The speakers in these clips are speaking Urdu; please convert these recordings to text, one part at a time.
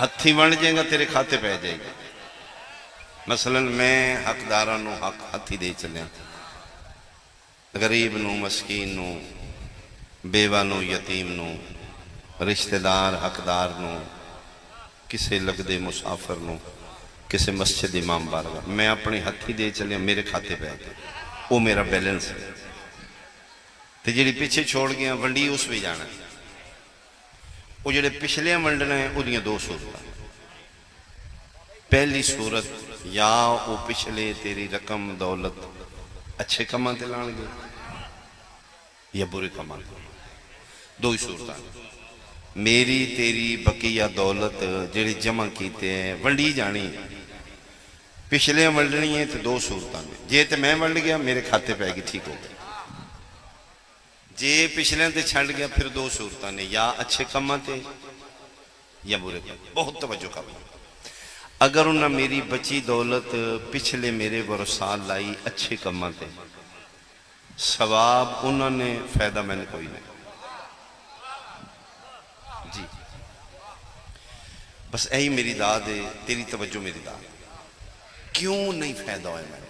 ہتھی بن جائے گا تیرے کھاتے پہ جائے گا. مثلا میں حقداراں نو حق ہتھی دے چلیا, غریب نو, مسکین نو, بیوہ نو, یتیم نو, رشتہ دار حقدار نو, کسے لگدے مسافر نو, کسے مسجد امام بارگاہ, میں اپنی ہتھی دے چلیا میرے کھاتے پہ گئے, وہ میرا بیلنس ہے. تے جڑی پیچھے چھوڑ گیا ونڈی اس بھی جانا ہے. وہ جڑے پچھلے ونڈنا ہے وہ دیاں دو صورتیں. پہلی صورت یا وہ پچھلے تیری رقم دولت اچھے کماں تے لان گے یا برے کماں تے. دو ہی صورتیں. میری تیری بقیہ دولت جڑی جمع کیتے ہیں ونڈی جانی, پچھلے ونڈنی ہے تو دو صورتیں. جے تے میں ونڈ گیا میرے کھاتے پہ گی, ٹھیک ہو گیا. جے پچھلے تے چھڑ گیا پھر دو صورتیں نے, یا اچھے کماں تے یا برے کماں. بہت توجہ کرنا. اگر انہاں میری بچی دولت پچھلے میرے ورثاء لائی اچھے کماں تے, ثواب انہوں نے, فائدہ میں نے کوئی نہیں. جی بس یہی میری داد ہے, تیری توجہ میری داد. کیوں نہیں فائدہ ہوئے میں؟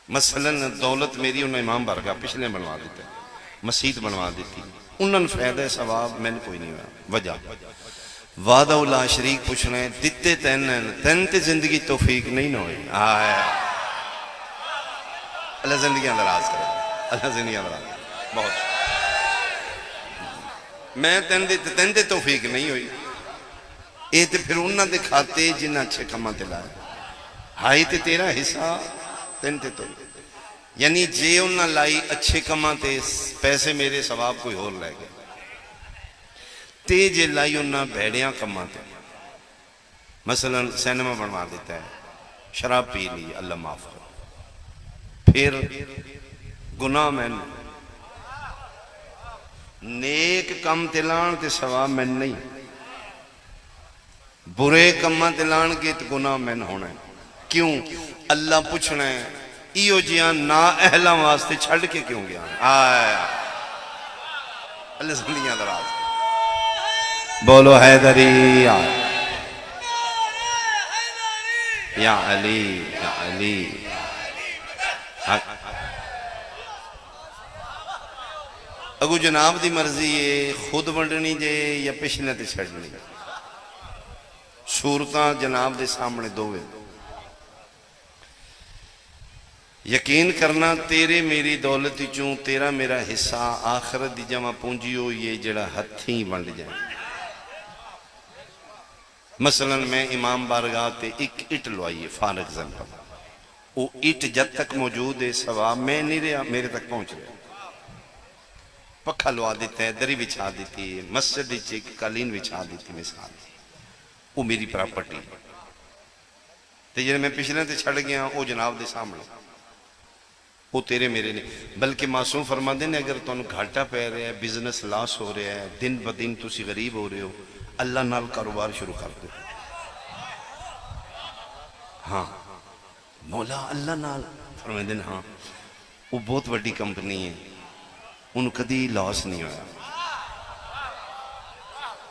مثلا دولت میری انہوں نے امام بارگاہ پچھلے بنوا دیتے, مسجد بنوا دیتی, انہوں نے فائدہ ہے, ثواب میں نے کوئی نہیں ہوا. وجہ وعدہ اللہ شریک پوچھنا ہے, دیتے تین تے زندگی توفیق نہیں نہ ہوئی. اللہ زندگی اندراز کرے, اللہ زندگی اندراز. بہت میں تین تے توفیق نہیں ہوئی. اے تے پھر انہاں دے کھاتے جنہاں اچھے کماں تے لائے, ہائی تے تیرا حصہ تین تے تو, یعنی جے انہاں لائی اچھے کماں تے پیسے میرے ثواب کوئی اور لے گئے. تے جے لائی انہاں بھیڑیاں کماں تے, مثلا سینما بنوا دیتا ہے, شراب پی لی, اللہ معاف کرو, پھر گناہ میں نیک کم تلان تے ثواب میں نہیں, برے کماں تلان کے تے گناہ میں ہونا ہے. کیوں؟ اللہ پوچھنا ہے ایو جیاں نا اہلاں واسطے چھڑ کے کیوں گیا. اللہ زندگیاں دراز. بولو حیدری یا علی یا علی. اگو جناب دی مرضی ہے خود ونڈنی جے یا پچھلے تے چھڑنی. صورتاں جناب دے سامنے دوویں. یقین کرنا تیرے میری دولت چوں تیرا میرا حصہ آخرت دی جمع پونجیو یہ جڑا ہتھیں ونڈ جائے. مثلا میں امام بارگاہ تے ایک اٹ لوائیے فار ایگزامپل, وہ اٹ جب تک موجود ہے ثواب میں نہیں رہا, میرے تک پہنچ رہا. پکھا لوا دیتا ہے, دری بچھا دیتی ہے, مسجد ایک قالین بچھا دیتی, مثال وہ میری پراپرٹی. تے جنہیں میں پچھلے تے چھڑ گیا وہ جناب دے سامنے, وہ تیرے میرے نہیں. بلکہ معصوم فرما دے نے اگر تم گھاٹا پہ رہے ہیں, بزنس لاس ہو رہے ہیں, دن بدن تسی غریب ہو رہے ہو, اللہ نال کاروبار شروع کر دو. ہاں مولا اللہ نال فرما دے, ہاں وہ بہت بڑی کمپنی ہے, انہوں کدی لاس نہیں ہویا.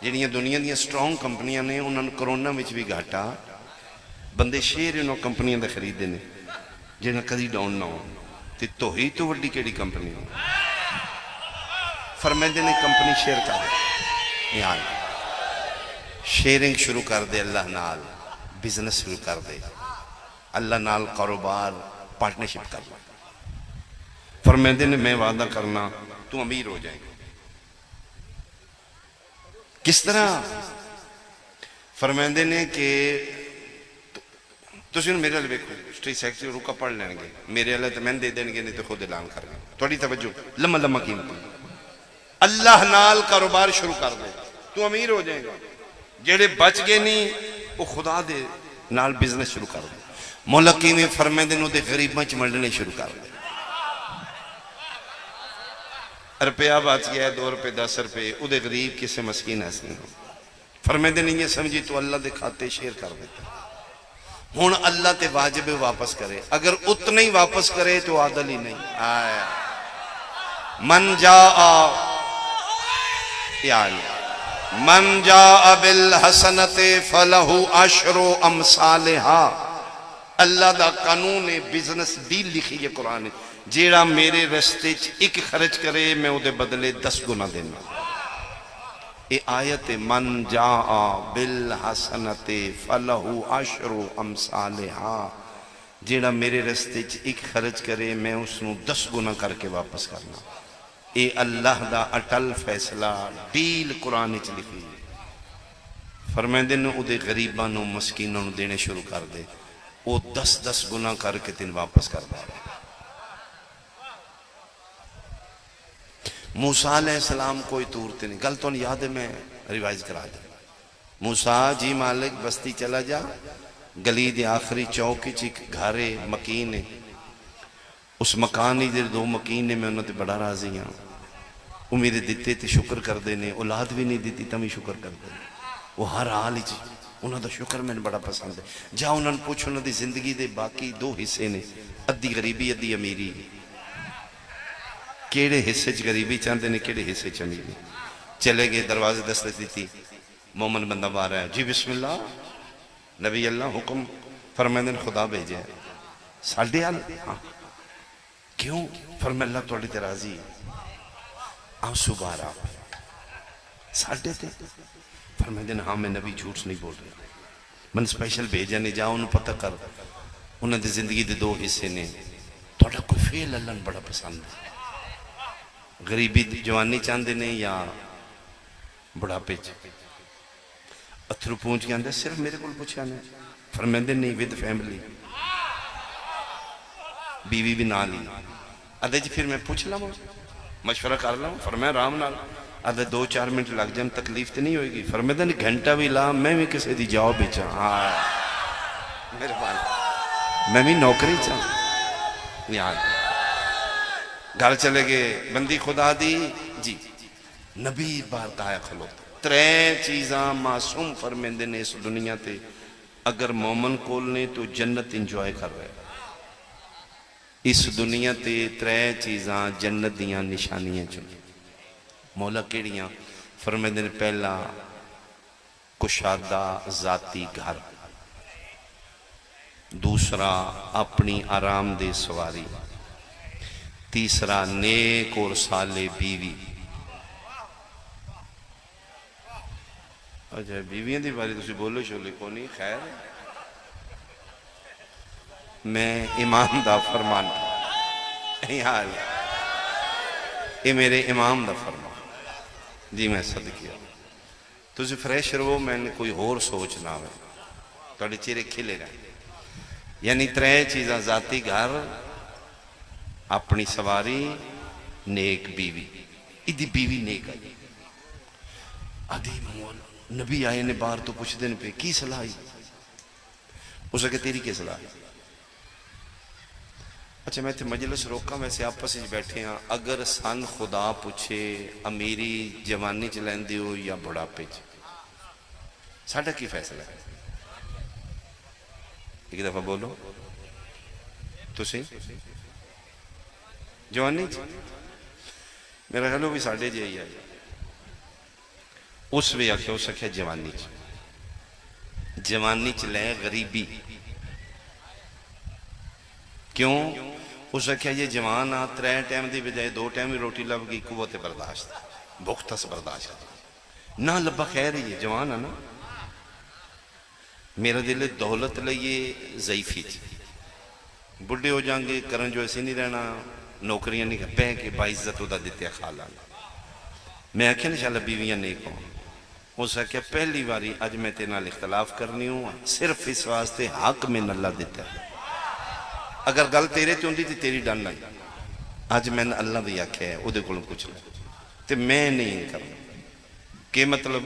جنہیاں دنیا دیاں سٹرونگ کمپنیاں نے, انہوں نے کرونا میں بھی گھاٹا, بندے شیر انہوں کمپنیاں دے خرید دینے جنہاں کدی ڈاؤن نہ ہو. تو ہی تو وڈی کیڑی کمپنی ہو. فرمیندے نے کمپنی شیئر کر دے, یہاں شیئرنگ شروع کر دے, اللہ نال بزنس شروع کر دے, اللہ نال کاروبار پارٹنرشپ کر لے. فرمیندے نے میں وعدہ کرنا تو امیر ہو جائے گا. کس طرح؟ فرمیندے نے کہ تسی میرے لئے بیکھو اسٹریٹ سیکٹری روکا پڑھ لیں گے, میرے اللہ تو میں دے دیں گے, نہیں تو خود اعلان کر گے. تھوڑی توجہ لمحہ لمحہ قیمتی. اللہ نال کاروبار شروع کر دے تو امیر ہو جائے گا. جڑے بچ گئے نہیں وہ خدا دے نال بزنس شروع کر دے. مولکی میں فرمیندے نو دے غریباں چ منڈنے شروع کر دے. روپیہ بچ گیا ہے 2 روپے 10 روپے, او دے غریب کسے مسکین ایسے نہیں. فرمیندے نہیں یہ سمجھی تو اللہ دے کھاتے شیئر کر دیتا. ہون اللہ تے واجب واپس کرے, اگر اتنا ہی واپس کرے تو عادل ہی نہیں. من جاء, یعنی من جاء بالحسنت فلہ عشر امثالہا، اللہ دا قانون بزنس ڈیل لکھی ہے قرآن، جیڑا میرے رستے ایک خرچ کرے میں او دے بدلے 10 گنا دینا۔ اے آیت من جاء بالحسنت فلہ عشر امثالہا، جیڑا میرے رستے ایک خرچ کرے میں اس نو 10 گنا کر کے واپس کرنا۔ اے اللہ دا اٹل فیصلہ ڈیل قرآن چ لکھی ہے۔ فرمائندے نے او دے غریباں نو مسکیناں نو دینے شروع کر دے، وہ 10 گنا کر کے تین واپس کر دے۔ موسیٰ علیہ السلام کوئی تورتے نہیں، گل تو نہیں یاد ہے، میں ریوائز کرا دیں۔ موسیٰ جی مالک بستی چلا جا، گلی دے آخری چوکی چک گھارے مکین ہے، اس مکانی دے 2 مکین ہے، میں انہوں تے بڑا راضی ہوں، وہ میرے دیتے تے شکر کر دینے، اولاد بھی نہیں دیتی تمہیں شکر کر دینے، وہ ہر حال ہی انہوں دا شکر میں نے بڑا پسند ہے۔ جا انہوں نے پوچھ انہوں دی زندگی دے باقی 2 حصے نے، ادھی غریبی ادھی امیری، کیڑے حصے چ غریبی چاہتے نے کیڑے حصے چ امیری۔ چلے گئے، دروازے دستک دیتی، مومن بندہ بار ہے، جی بسم اللہ، نبی اللہ حکم، فرمائے خدا بھیجے ہے، ساڑھے آل، ہاں کیوں؟ فرمائے اللہ توڑی تے راضی ہے، آنسو بارا، ساڑھے تے، فرمائے ہاں میں نبی جھوٹ نہیں بول رہا، من سپیشل بھیجا نہیں، جاؤ انہوں پتہ کر، انہوں نے زندگی دے 2 حصے نے، توڑا کوئی فیل اللہ نے بڑا پسند ہے، غریبی جوانی چاندے نے یا بڑا پیچ، اتھرو پونچ کے اندر صرف میرے کو پوچھا نہیں، فرمیندے نہیں ود فیملی، بیوی بھی نہ لی، ادھے جی پھر میں پوچھ لوں مشورہ کر لوں، فرمائے رام نال، ادھے 2-4 منٹ لگ جائیں تکلیف تے نہیں ہوئے گی، فرمیندے نہیں گھنٹہ بھی لا، میں بھی کسی دی جاؤ بھی چاہ، ہاں میرے بھائی میں بھی نوکری چاہ، یہاں گھر چلے گئے، بندی خدا دی، جی نبی بار کہا کھلوتا، 3 چیزاں معصوم فرمیندے نے اس دنیا تے، اگر مومن کولنے تو جنت انجوائے کر رہے، اس دنیا تے 3 چیزاں جنت دیاں نشانیاں چلیں، مولا کیڑیاں؟ فرمیندے نے پہلا کشادہ ذاتی گھر، دوسرا اپنی آرام دہ سواری، تیسرا نیک اور صالح بیوی۔ اچھا بیویاں دی باری تسی بولو شولے کو نہیں، خیر میں امام دا فرمان یہ میرے امام دا فرمان، جی میں صدقیہ تسی فریش رہو، میں نے کوئی اور سوچ نہ ہوئے، توڑے چیرے کھلے رہے، یعنی 3 چیزاں ذاتی گھر، اپنی سواری، نیک بیوی، ادھی بیوی نیک آئی، ادھی نبی آئے نے بار تو پوچھ دینے پہ کی صلاح ہی، اسے کہ تیری کی صلاح ہے؟ اچھا میں تے مجلس روکا، ویسے آپس ہی بیٹھے ہیں، اگر سن خدا پوچھے امیری جوانی چلین دیو یا بڑا پیچ، ساڑھا کی فیصلہ ہے؟ ایک دفعہ بولو تو سی جوانی میرا خیالو بھی ساڑھے جے ہی آئی، اس بھی آکھے ہو سکے جوانی چلے غریبی، کیوں؟ اس آکھے یہ جوان 3 ٹائم دی بجائے 2 ٹائم ہی روٹی لب گئی، قوت برداشت، بختس برداشت نہ لبا، خیر ہی ہے جوان ہے نا، میرا دل دولت لئیے ضعیفی تھی، بڑھے ہو جائیں گے کرن جو ایسے نہیں رہنا، نوکریاں نہیں پہ کے باعزت ہوتا دیتے خالہ، میں آکھیں انشاءاللہ بیویاں نہیں کہوں، اس آکھیں پہلی باری آج میں تینال اختلاف کرنی ہوں، صرف اس واسطے حق میں اللہ دیتا ہے، اگر گل تیرے تے ہوندی تھی تیری ڈن لائی، آج میں نے اللہ بھی آکھیں ہے او دے کلوں کچھ لیں تے میں نہیں کرنا، کہ مطلب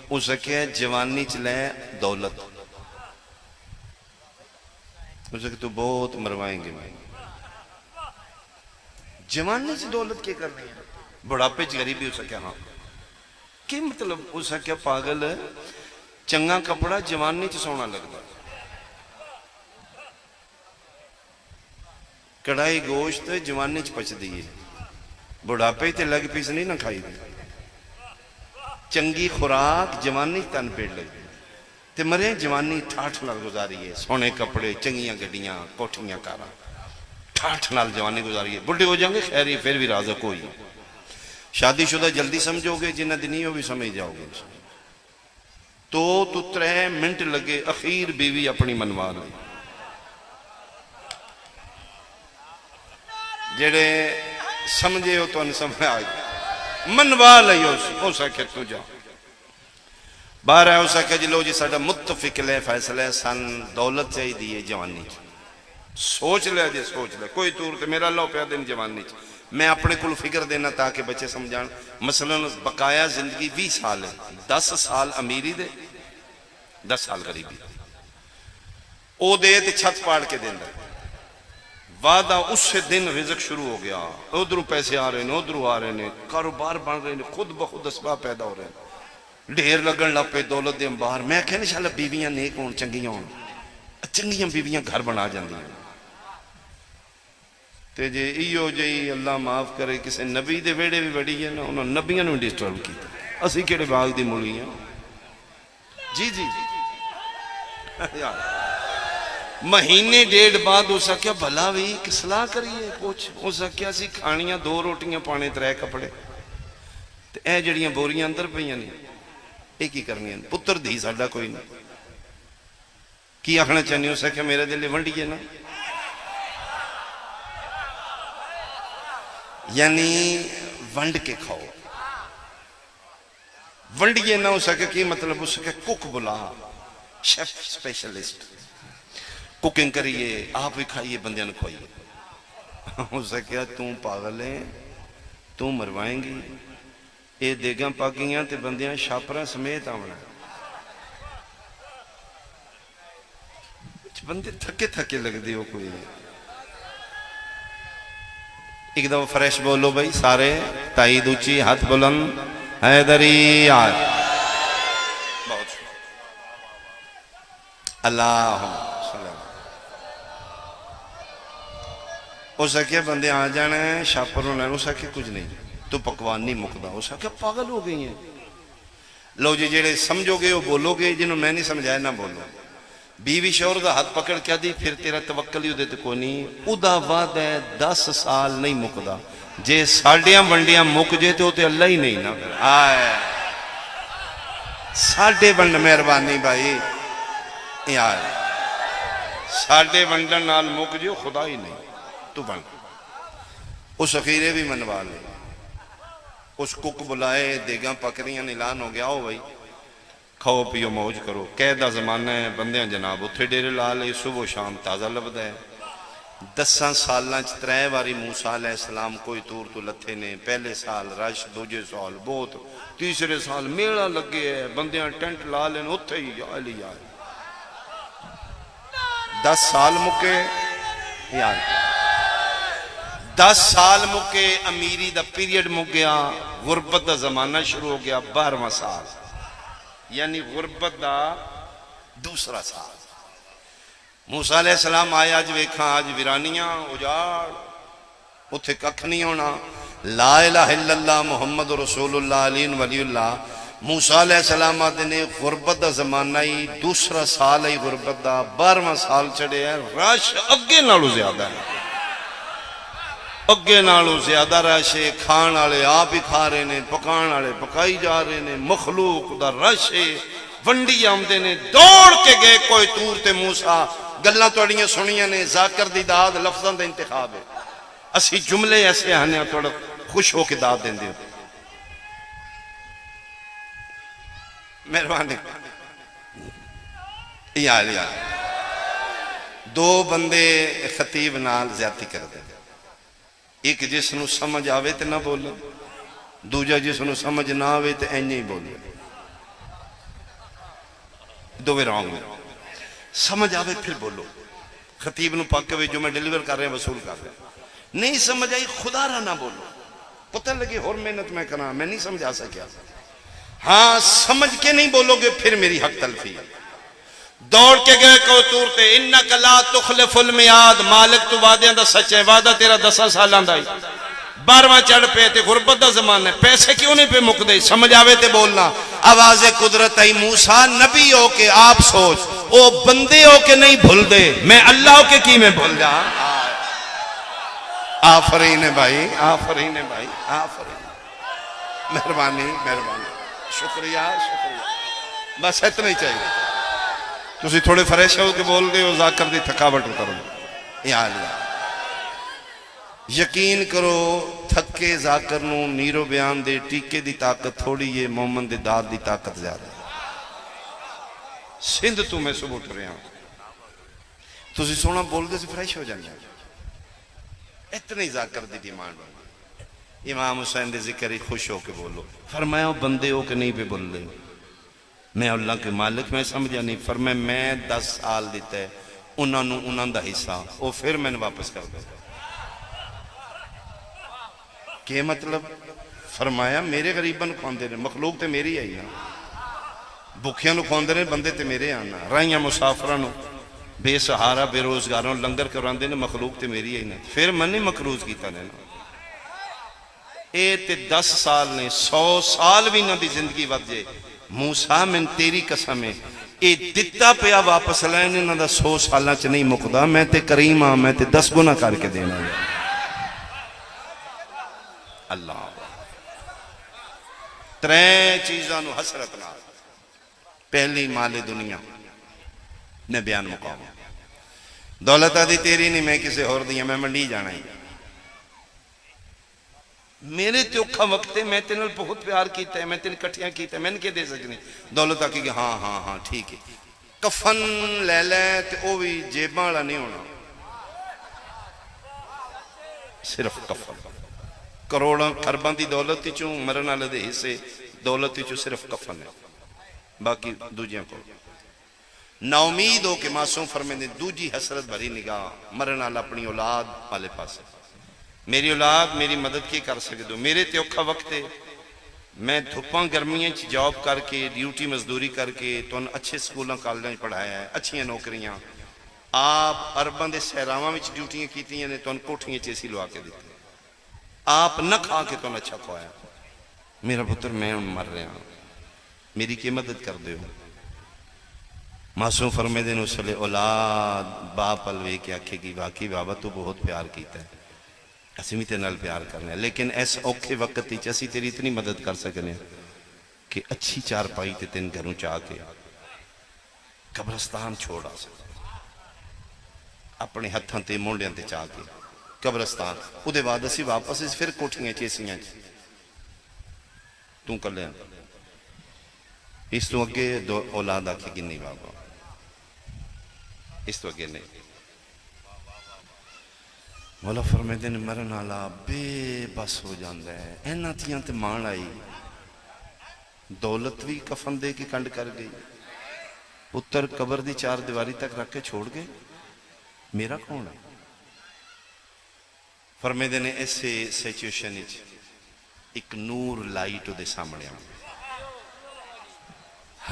اس آکھیں جوانی چلے دولت، اس آکھیں تو بہت مروائیں گے میں، جوانی سے دولت کیا کرنی ہے؟ بڑھاپے چ غریبی، اس آکھیں ہاں، کہ مطلب اس آکھیں پاگل چنگا کپڑا جوانی چ سونا لگتا، کڑھائی گوشت جوانی چ پچ دیئے، بڑھاپے تے لگ پیس نہیں نہ کھائی دی، چنگی خوراک جوانی تن پیڑ لگی تے مرے جوانی ٹھاٹھ نال گزاری ہے، سونے کپڑے، چنگیاں گڈیاں، کوٹھیاں کاراں، ٹھاٹھ نال جوانی گزاری ہے، بڑھے ہو جائیں گے خیر ہی پھر بھی رازق ہوئی۔ شادی شدہ جلدی سمجھو گے، جنہ دنی ہو بھی سمجھ جاؤ گے۔ تو 3 منٹ لگے، اخیر بیوی اپنی منوا لی۔ جڑے سمجھے ہو تو ان سمجھ آئی منوا لئی ہو سکے تو جا باہر ہے، ہو سکے جی لو جی ساڑھا متفق لے فیصلے سن دولت چاہی دیئے جوانی سوچ لے جی، سوچ لے کوئی طور تے میرا اللہ پہ دن جوانی میں اپنے کل فکر دینا تاکہ بچے سمجھان۔ مثلا بقایا زندگی 20 سال ہے، 10 سال امیری دے، 10 سال غریبی او دے تے چھت پاڑ کے دیں دے وعدہ اس سے دن رزق شروع ہو گیا، ادھروں پیسے آ رہے ہیں، ادھروں آ رہے ہیں، کاروبار بن رہے ہیں، خود بخود اسباب پیدا ہو رہے ہیں، ڈھیر لگن لگ پہ دولت دے باہر۔ میں کہنے انشاءاللہ بیویاں نیک ہون، چنگیاں ہون، چنگیاں بیویاں گھر بنا جاندی ہیں۔ تے جے ایو جئی اللہ معاف کرے کسے نبی دے ویڑے بھی بڑی ہے نا، انہوں نبیاں نے ڈسٹرب کی اسی کیڑے باغ دی ملی ہیں۔ جی جی مہینے 1.5 بعد ہو سکیا بھلا بھی کسلا کریے کچھ ہو سکیا سی کھانیاں 2 روٹیاں پانے 3 کپڑے تے اے جڑیاں بوریاں اندر پہیاں نہیں ایک ہی کرنی ہیں۔ پتر دھی ساڈا کوئی نہیں کی آخنا چاہنی ہو سکیا میرے دل ونڈیے نا، یعنی ونڈ کے کھاؤ، ونڈیے نہ ہو سکے کی مطلب ہو سکے کک بلا، شیف سپیشلسٹ کوکنگ کریے آپ بھی کھائیے بندیاں نے کھوائیے۔ ہو سکیا تم پاگل ہیں، تم مروائیں گی اے دیگاں پاکیاں تے بندیاں شاپرہ سمیت آمنا بندے تھکے تھکے لگ دی ہو کوئی۔ ایک دفعہ فریش بولو بھائی سارے، تائید اونچی، ہاتھ بلند، حیدری آج بہت شکر اللہم سلام۔ ہو سکے بندے آ جانا ہے شاپر ہونا ہے، ہو سکے کچھ نہیں تو پکوان نہیں مکدہ، ہو سکے پاگل ہو گئی ہیں۔ لو جی جیڑے سمجھو گے وہ بولو گے، جنہوں میں نہیں سمجھایا نہ بولو۔ بیوی شور دا ہاتھ پکڑ کیا دی پھر تیرا توکل ہی دیتے کوئی نہیں، ادا وعد ہے 10 سال نہیں مکدہ، جے ساڑھیاں ونڈیاں مک جے تو تے اللہ ہی نہیں نا پھر آئے ساڑھے ونڈ مہربانی بھائی یار ساڑھے ونڈن نال مک جو خدا ہی نہیں تو بن اس اخیرے بھی منوا لے، اس کک بلائے دیگاں پکڑیاں اعلان ہو گیا ہو بھائی کھاؤ پیو موج کرو۔ قیدہ زمانہ ہے بندیاں جناب اتھے ڈیرے لالے صبح و شام تازہ لبدا ہے۔ 10 سالاں 3 باری موسیٰ علیہ السلام کوئی طور تو لتھے نے، پہلے سال رش، دوجے سال بہت، تیسرے سال میڑا لگے ہے بندیاں ٹینٹ لالے نے اتھے ہی یا علی یا 10 سال مکے یار 10 سال مکے امیری دا پیریڈ مک گیا، غربت دا زمانہ شروع ہو گیا 12واں سال، یعنی غربت دا دوسرا سال۔ موسیٰ علیہ السلام آئے آج ویکھاں آج ویرانیاں اجاڑ اتھے ککھ نہیں ہونا، لا الہ الا اللہ محمد رسول اللہ علیہ ولی اللہ۔ موسیٰ علیہ السلام آدھے نے غربت دا زمانہ ہی دوسرا سال ہی غربت دا 12واں سال چڑھے ہے، رش اگے نالو زیادہ ہے، اگے نالو زیادہ رش ہے، کھان آلے آپ ہی کھا رہے نے، پکان آلے پکائی جا رہے نے، مخلوق دا رش ہے، ونڈی آمدے نے دوڑ کے گئے کوئی طور تے موسیٰ گلہ توڑیاں سنیاں نے، ذاکر دی داد لفظاں دا انتخاب ہے، اسی جملے ایسے آنے توڑا خوش ہو کے داد دیں دے مہربانی یار 2 بندے خطیب نال زیادتی کر دیں، ایک جس نو سمجھ آوے تے نہ بولے، دوجہ جس نو سمجھ نہ آوے تے اینجے ہی بولے، دوے رانگ میں سمجھ آوے پھر بولو۔ خطیب نو پاکوے جو میں ڈیلیور کر رہے ہیں وصول کر رہے ہیں، نہیں سمجھ آئی خدا رہا نہ بولو، پتہ لگے اور محنت میں کرنا میں نہیں سمجھا سکیا، ہاں سمجھ کے نہیں بولو گے پھر میری حق تلفی ہے۔ دوڑ کے گئے کو طور تے انکا لا تخلف المیاد، مالک تو وعدیاں دا سچ ہے، وعدہ تیرا 10 سالاں دا ہی 12واں چڑھ پہ تے غربت دا زمانہ ہے، پیسے کیوں نہیں پہ مکدے؟ سمجھ آوے تے بولنا۔ آواز قدرت آئی، موسیٰ نبی ہو کے آپ سوچ، او بندے ہو کے نہیں بھول دے، میں اللہ ہو کے کی میں بھول جا۔ آفرین ہے بھائی، آفرین ہے بھائی، آفرین، مہربانی مہربانی، شکریہ شکریہ، بس اتنا ہی چاہیے۔ تسی تھوڑے فریش ہو کے بول دے ہو، ذاکر دی تھکاوٹ اتر دو۔ یا اللہ، یقین کرو تھکے ذاکر نو نیرو بیان دے ٹیکے دی طاقت تھوڑی ہے، مومن دے داد دی طاقت زیادہ ہے۔ سندھ تو میں صبح اٹھ رہا ہوں، تسی سونا بول دے سے فریش ہو جانا، اتنی ذاکر دی ڈیمانڈ ہوگی۔ امام حسین دے ذکر ہی خوش ہو کے بولو، فرمایا بندے ہو کے نہیں پہ بول لے، میں اللہ کے مالک میں سمجھا نہیں، فرمایا میں 10 سال دیتا ہے انہوں دا حصہ، وہ پھر میں نے واپس کر دیا۔ کہ مطلب؟ فرمایا میرے غریباں نو کھواندے نے، مخلوق تے میری آئی نا، بھوکیاں نو کھواندے نے، بندے تے میرے آنا، رائیاں مسافراں نو، بے سہارا بے روزگاراں لنگر کراندے نے، مخلوق تے میری آئی نا، پھر من نہیں مقروض کیتا نے نا۔ اے تے 10 سال نے، 100 سال بھی نہ دی زندگی ود جے، موسیٰ من تیری قسم ہے، اے دتا پیا واپس لینے نہ دا 100 سالاں چ نہیں مقدا، میں تے کریم ہاں، میں تے 10 گنا کر کے دینا ہے۔ اللہ ترے چیزاں نو حسرت نہ، پہلی مال دنیا نے بیان مقام، دولت آدھی تیری نہیں، میں کسے اور دیا، میں منڈی جانا ہی، میرے تے اوکھا وقت ہے، میں تینل بہت پیار کیتا ہے، میں تین کٹھیاں کیتا ہے، میں نے کیا دے سکنے؟ دولت آکی کہ ہاں ہاں ہاں ٹھیک ہے، کفن لے لے تے او بھی جیباں والا نہیں ہونا، صرف کفن، کروڑاں خرباں دی دولت چوں مرن والے دے حصے دولت چوں صرف کفن ہے، باقی دوجیاں کو نا امید ہو کہ معصوم فرمیندے دوجی حسرت بھری نگاہ مرن والا اپنی اولاد والے پاس، میری اولاد میری مدد کی کر سکے دو، میرے تے اوکھا وقت ہے، میں دھپاں گرمیاں جاب کر کے ڈیوٹی مزدوری کر کے تو اچھے سکولاں کالجاں پڑھایا ہے، اچھیاں نوکریاں، آپ عرباں دے سہراواں وچ ڈیوٹیاں کیتیاں نے تو کوٹھیاں چیسی لوا کے دیتے، آپ نہ کھا کے تو اچھا کھوایا، میرا پتر میں مر رہا ہوں، میری کی مدد کر دے ہو۔ معصوم فرمیدے نے اسلے اولاد باپ الوے کے آکھے گی واقعی بابا تو بہت پیار کیتا ہے، اسی میں تینال پیار کرنا ہے، لیکن ایسا اوکھے وقت ہی اسی تیری اتنی مدد کر سکنے کہ اچھی چار پائی تے تین گھروں چاہ کے قبرستان چھوڑا سکتے، اپنے ہتھاں تے مونڈیاں تے چاہ کے قبرستان، او دے بعد اسی واپس اس پھر کوٹھیاں چیسیاں توں کر لیں، اس تو اگے دو اولاد آکھے گی نہیں بابا، اس تو اگے نہیں۔ مولا فرمیدے نے مرن والا بے بس ہو جاندہ ہے، اینا تیاں تے مان آئی، دولت بھی کفن دے کی کنڈ کر گئی، پتر قبر دی 4 دیواری تک رکھ کے چھوڑ گئے، میرا کون ہے؟ فرمیدے نے ایسے سیچویشن ایک نور لائٹ دے سامنے آن،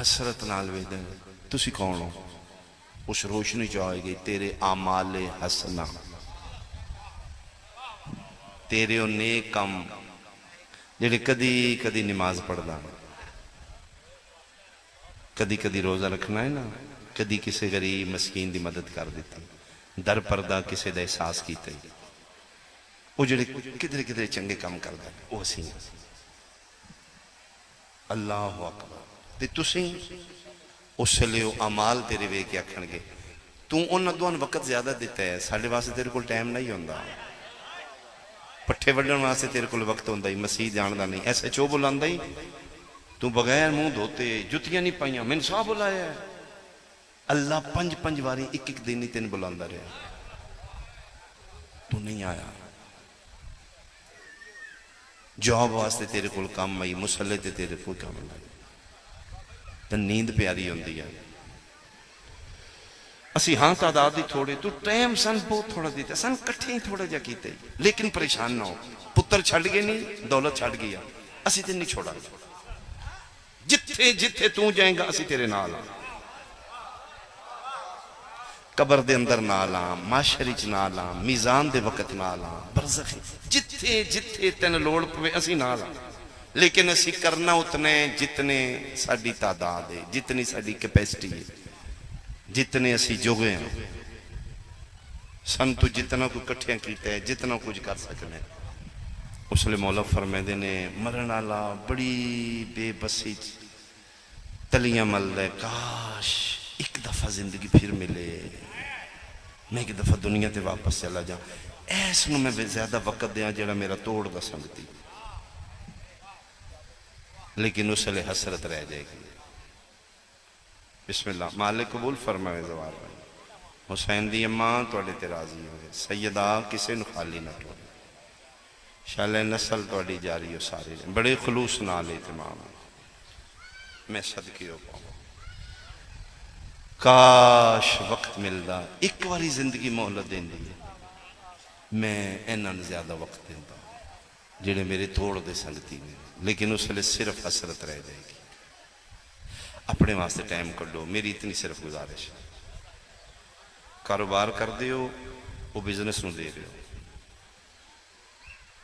حسرت نال ویدے تسی کون ہو؟ اس روشنی جائے گئی تیرے اعمال حسنہ، تیرے او نیک کم جڑے کدی کدی نماز پڑھدا، کدی کدی روزہ رکھنا ہے نا، کدی کسے غریب مسکین دی مدد کر دیتی، در پردہ کسے دا احساس کیتے، وہ جڑے کدھر کدھر چنگے کام کردا وہ اسی اللہ اکبر تے تسی اس لیے اعمال تیرے وے کے آکھن گے تو انہاں دوان وقت زیادہ دیتا ہے، ساڑھے واسطے تیرے کول ٹائم نہیں ہوندا، پٹھے وڈن واسطے تیرے کول وقت ہوندا ہی، مسیح جاندا نہیں، ایسے چو بلاندا ہی تو بغیر منہ دھوتے جتیاں نہیں پائیاں میں نے صاحب بلایا ہے، اللہ 5 واری ایک دن ہی تین بلاندا رہا، تو نہیں آیا، جواب واسطے تیرے کول کام آئی، مسلح تے تیرے کول کام آئی، تو نیند پیاری ہوندی ہے، اسی ہاں تعداد ہی تھوڑے تو ٹائم سن بہت تھوڑا دیتا سن کٹھے ہی تھوڑا جا کیتے لیکن پریشان نہ ہو، پتر چھڑ گئے نہیں دولت چھڑ گیا، اسی تین نہیں چھوڑا، جتھے جتھے تو جائیں گا اسی تیرے نال، قبر دے اندر نہ لاں، معاشری چ نہ لاں، میزان دے وقت نہ لاں، برزخ جتھے جتھے تین لوڑ پوے اسی نہ لاں، لیکن اسی کرنا اتنے جتنے ساڈی تعداد ہے، جتنی ساڈی کیپیسٹی ہے، جتنے اسی جوگے ہیں، سن تو جتنا کوئی کٹھیاں کیتا ہے، جتنا کچھ کر سکنے۔ اس لئے مولا فرمیندے نے مرن والا بڑی بے بسی تلیاں مل دے، کاش ایک دفعہ زندگی پھر ملے، میں ایک دفعہ دنیا تے واپس چلا جاؤں، ایس نو میں زیادہ وقت دیاں جڑا میرا توڑ دا سنگتی، لیکن اس لئے حسرت رہ جائے گی۔ بسم اللہ، مالک قبول فرمائے زوار بھائی۔ حسین دی اماں توڑے تے راضی ہوئے، سیدہ کسے نو خالی نہ ٹوڑے، شالہ نسل توڑی جاری ہو ساری رہے، بڑے خلوص نال اہتمام، میں صدقی ہو پاؤں۔ کاش وقت ملدا، ایک واری زندگی مہلت دین دی ہے، میں اینن زیادہ وقت دیندہ جڑے میرے توڑ دے سنگتی میں، لیکن اس لئے صرف حسرت رہ جائے گی۔ اپنے واسطے ٹائم کڈو، میری اتنی صرف گزارش ہے۔ کاروبار کر دیو وہ بزنس نو دے دیو،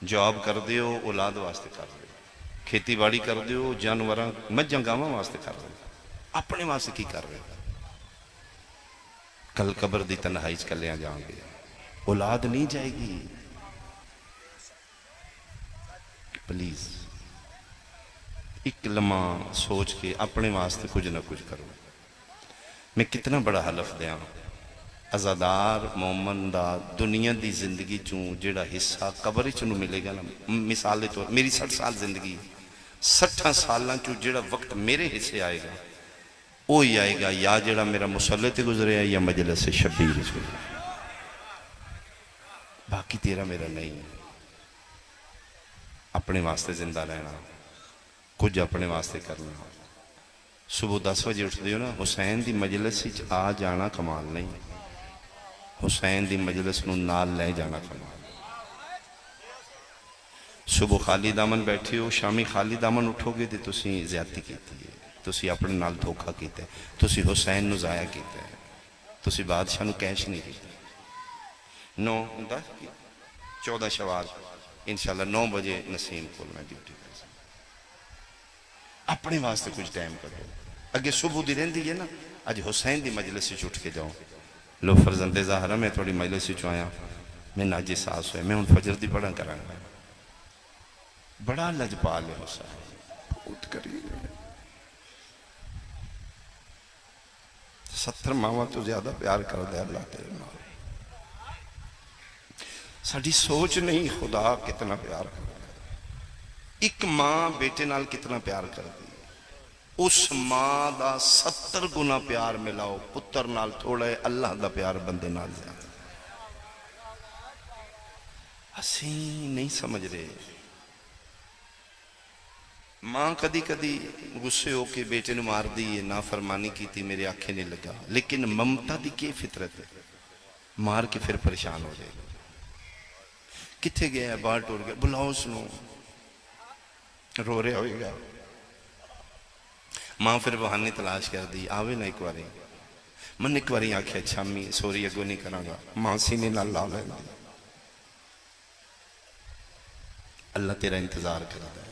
جاب کر دیو اولاد واسطے کر دیو، کھیتی باڑی کر دیو جانوراں مجھاں گاواں واسطے کر دیو، اپنے واسطے کی کر رہے کل قبر دی تنہائی چکلیاں جاؤں گے، اولاد نہیں جائے گی، پلیز ایک لمحہ سوچ کے اپنے واسطے کچھ نہ کچھ کرو۔ میں کتنا بڑا حلف دیاں، ازادار مومن دا دنیا دی زندگی چوں جیڑا حصہ قبر چوں ملے گا نا، مثال دے طور میری 60 سال زندگی، 60 سالاں چوں جیڑا وقت میرے حصے آئے گا وہی آئے گا، یا جیڑا میرا مصلی تے گزرے ہے یا مجلس شبیر گزرے، باقی تیرا میرا نہیں ہے۔ اپنے واسطے زندہ رہنا، کچھ اپنے واسطے کرنا۔ صبح 10 بجے اٹھ دیو نا، حسین دی مجلس آ جانا کمال نہیں، حسین دی مجلس نو نال لے جانا کمال۔ صبح خالی دامن بیٹھے ہو، شامی خالی دامن اٹھو گے تو تسی زیادتی کیتی ہے، تسی اپنے نال دھوکہ کیتے ہیں، تسی حسین نو ضائع کیتے ہیں، تسی بادشاہ نو کیش نہیں کیتے۔ 14 شوال انشاءاللہ 9 بجے نسیم کھول میں ڈیوٹی کر سکتا، اپنے واسطے کچھ ٹائم کرو۔ اگے صبح دی رہن دی ہے نا، آج حسین دی مجلس سے چھوٹ کے جاؤں، لو فرزند ظاہرہ میں تھوڑی مجلس سے چوائیاں، میں ناجی ساس ہوئے، میں ان فجر دی پڑھا کرائیں گا، بڑا لجپال ہے حسین، بہت قریب ہے، 70 ماما تو زیادہ پیار کر دے اللہ تیرے نال، ساڑھی سوچ نہیں خدا کتنا پیار کر دے، ایک ماں بیٹے نال کتنا پیار کر دی، اس ماں دا 70 گنا پیار ملاؤ پتر نال تھوڑا ہے، اللہ دا پیار بندے نال زیادہ، اسی نہیں سمجھ رہے۔ ماں کدی کدی غصے ہو کے بیٹے نے مار دی ہے، نافرمانی کی تھی، میرے آنکھیں نہیں لگا، لیکن ممتا دی کی فطرت ہے، مار کے پھر پریشان ہو جائے گا، کتھے گیا ہے باہر ٹوڑ گیا، بلاؤ سنو، رو رہے ہوئے گا، ماں پھر بہانی تلاش کر دی، آوے نا ایک باری، من ایک باری آنکھیں اچھا امی سوری اگو نہیں کروں گا، ماں سینے نہ لا لینا، اللہ تیرا انتظار کرتا ہے،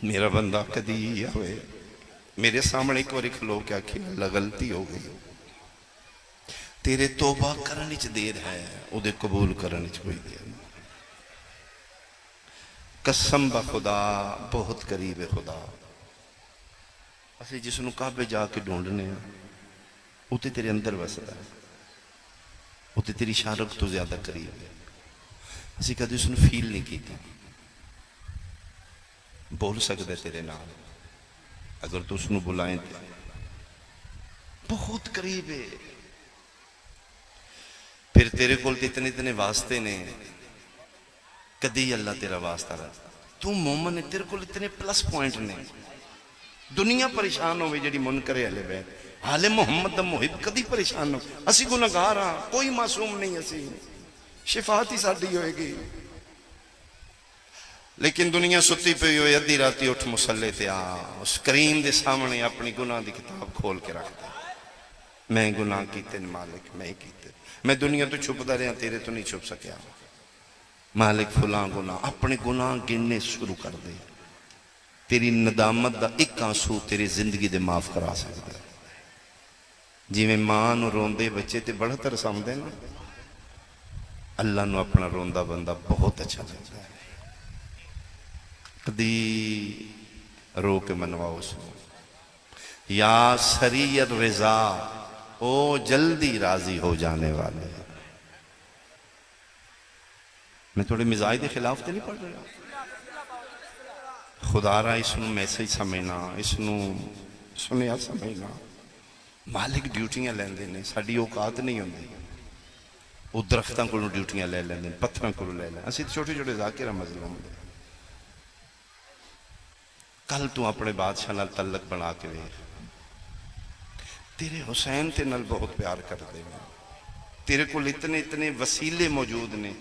میرا بندہ کدی آوے میرے سامنے ایک باری کھلو کے آکھے اللہ غلطی ہو گئی، تیرے توبہ کرنے چ دیر ہے، او دے قبول کرنے چ کوئی دیر نہیں، قسم با خدا بہت قریب ہے خدا، اسی جس نو کعبے جا کے ڈھونڈنے ہیں وہ تے تیرے اندر بس رہا ہے، وہ تے تیری شارک تو زیادہ قریب ہے، اسی کدی اس نے فیل نہیں کی تھی، بول سکتا ہے تیرے نام اگر تو اس نے بلائیں تھے، بہت قریب ہے، پھر تیرے کول اتنے واسطے نے، کدی اللہ تیرا واسطہ رہا، تو مومن ہے، تیرے کول اتنے پلس پوائنٹ نے، دنیا پریشان ہوئے جڑی منکر اہل بیت، حال محمد دا محب کدی پریشان ہو، اسی گناہگار ہاں، کوئی معصوم نہیں، اسی شفاعت ہی ساڈی ہوئے گی، لیکن دنیا ستی پئی ہوئے ادھی راتی اٹھ مسلے تے آ اس کریم دے سامنے اپنی گناہ دی کتاب کھول کے رکھ دے، میں گناہ کیتے مالک میں کیتے، میں دنیا تو چھپتا رہا تیرے تو نہیں چھپ سکیا، مالک فلاں گناہ، اپنے گناہ گننے شروع کر دے، تیری ندامت دا ایک آنسو تیری زندگی دے معاف کرا سکتا ہے۔ جی میں ماں نو روندے بچے تے بڑا ترسام دے نا، اللہ نو اپنا روندہ بندہ بہت اچھا لگتا ہے، کدی رو کے منواؤ اس کو، یا سری الرضا او جلدی راضی ہو جانے والے۔ میں تھوڑے مزاج دے خلاف تے نہیں پڑھ رہا، خدا را اس نو میسج سمجھنا، اس نو سنیا سمجھنا، مالک ڈیوٹیاں لیندے نے، ساڈی اوقات نہیں ہوندی، وہ درختاں کو ڈیوٹیاں لے لیندے، پتھراں کو لے لیں، اسی چھوٹے چھوٹے ذاکرہ مظلوم دے۔ کل تو اپنے بادشاہ نال تعلق بنا کے ویکھ، تیرے حسین تے نال بہت پیار کر دے، تیرے کو اتنے وسیلے موجود نے،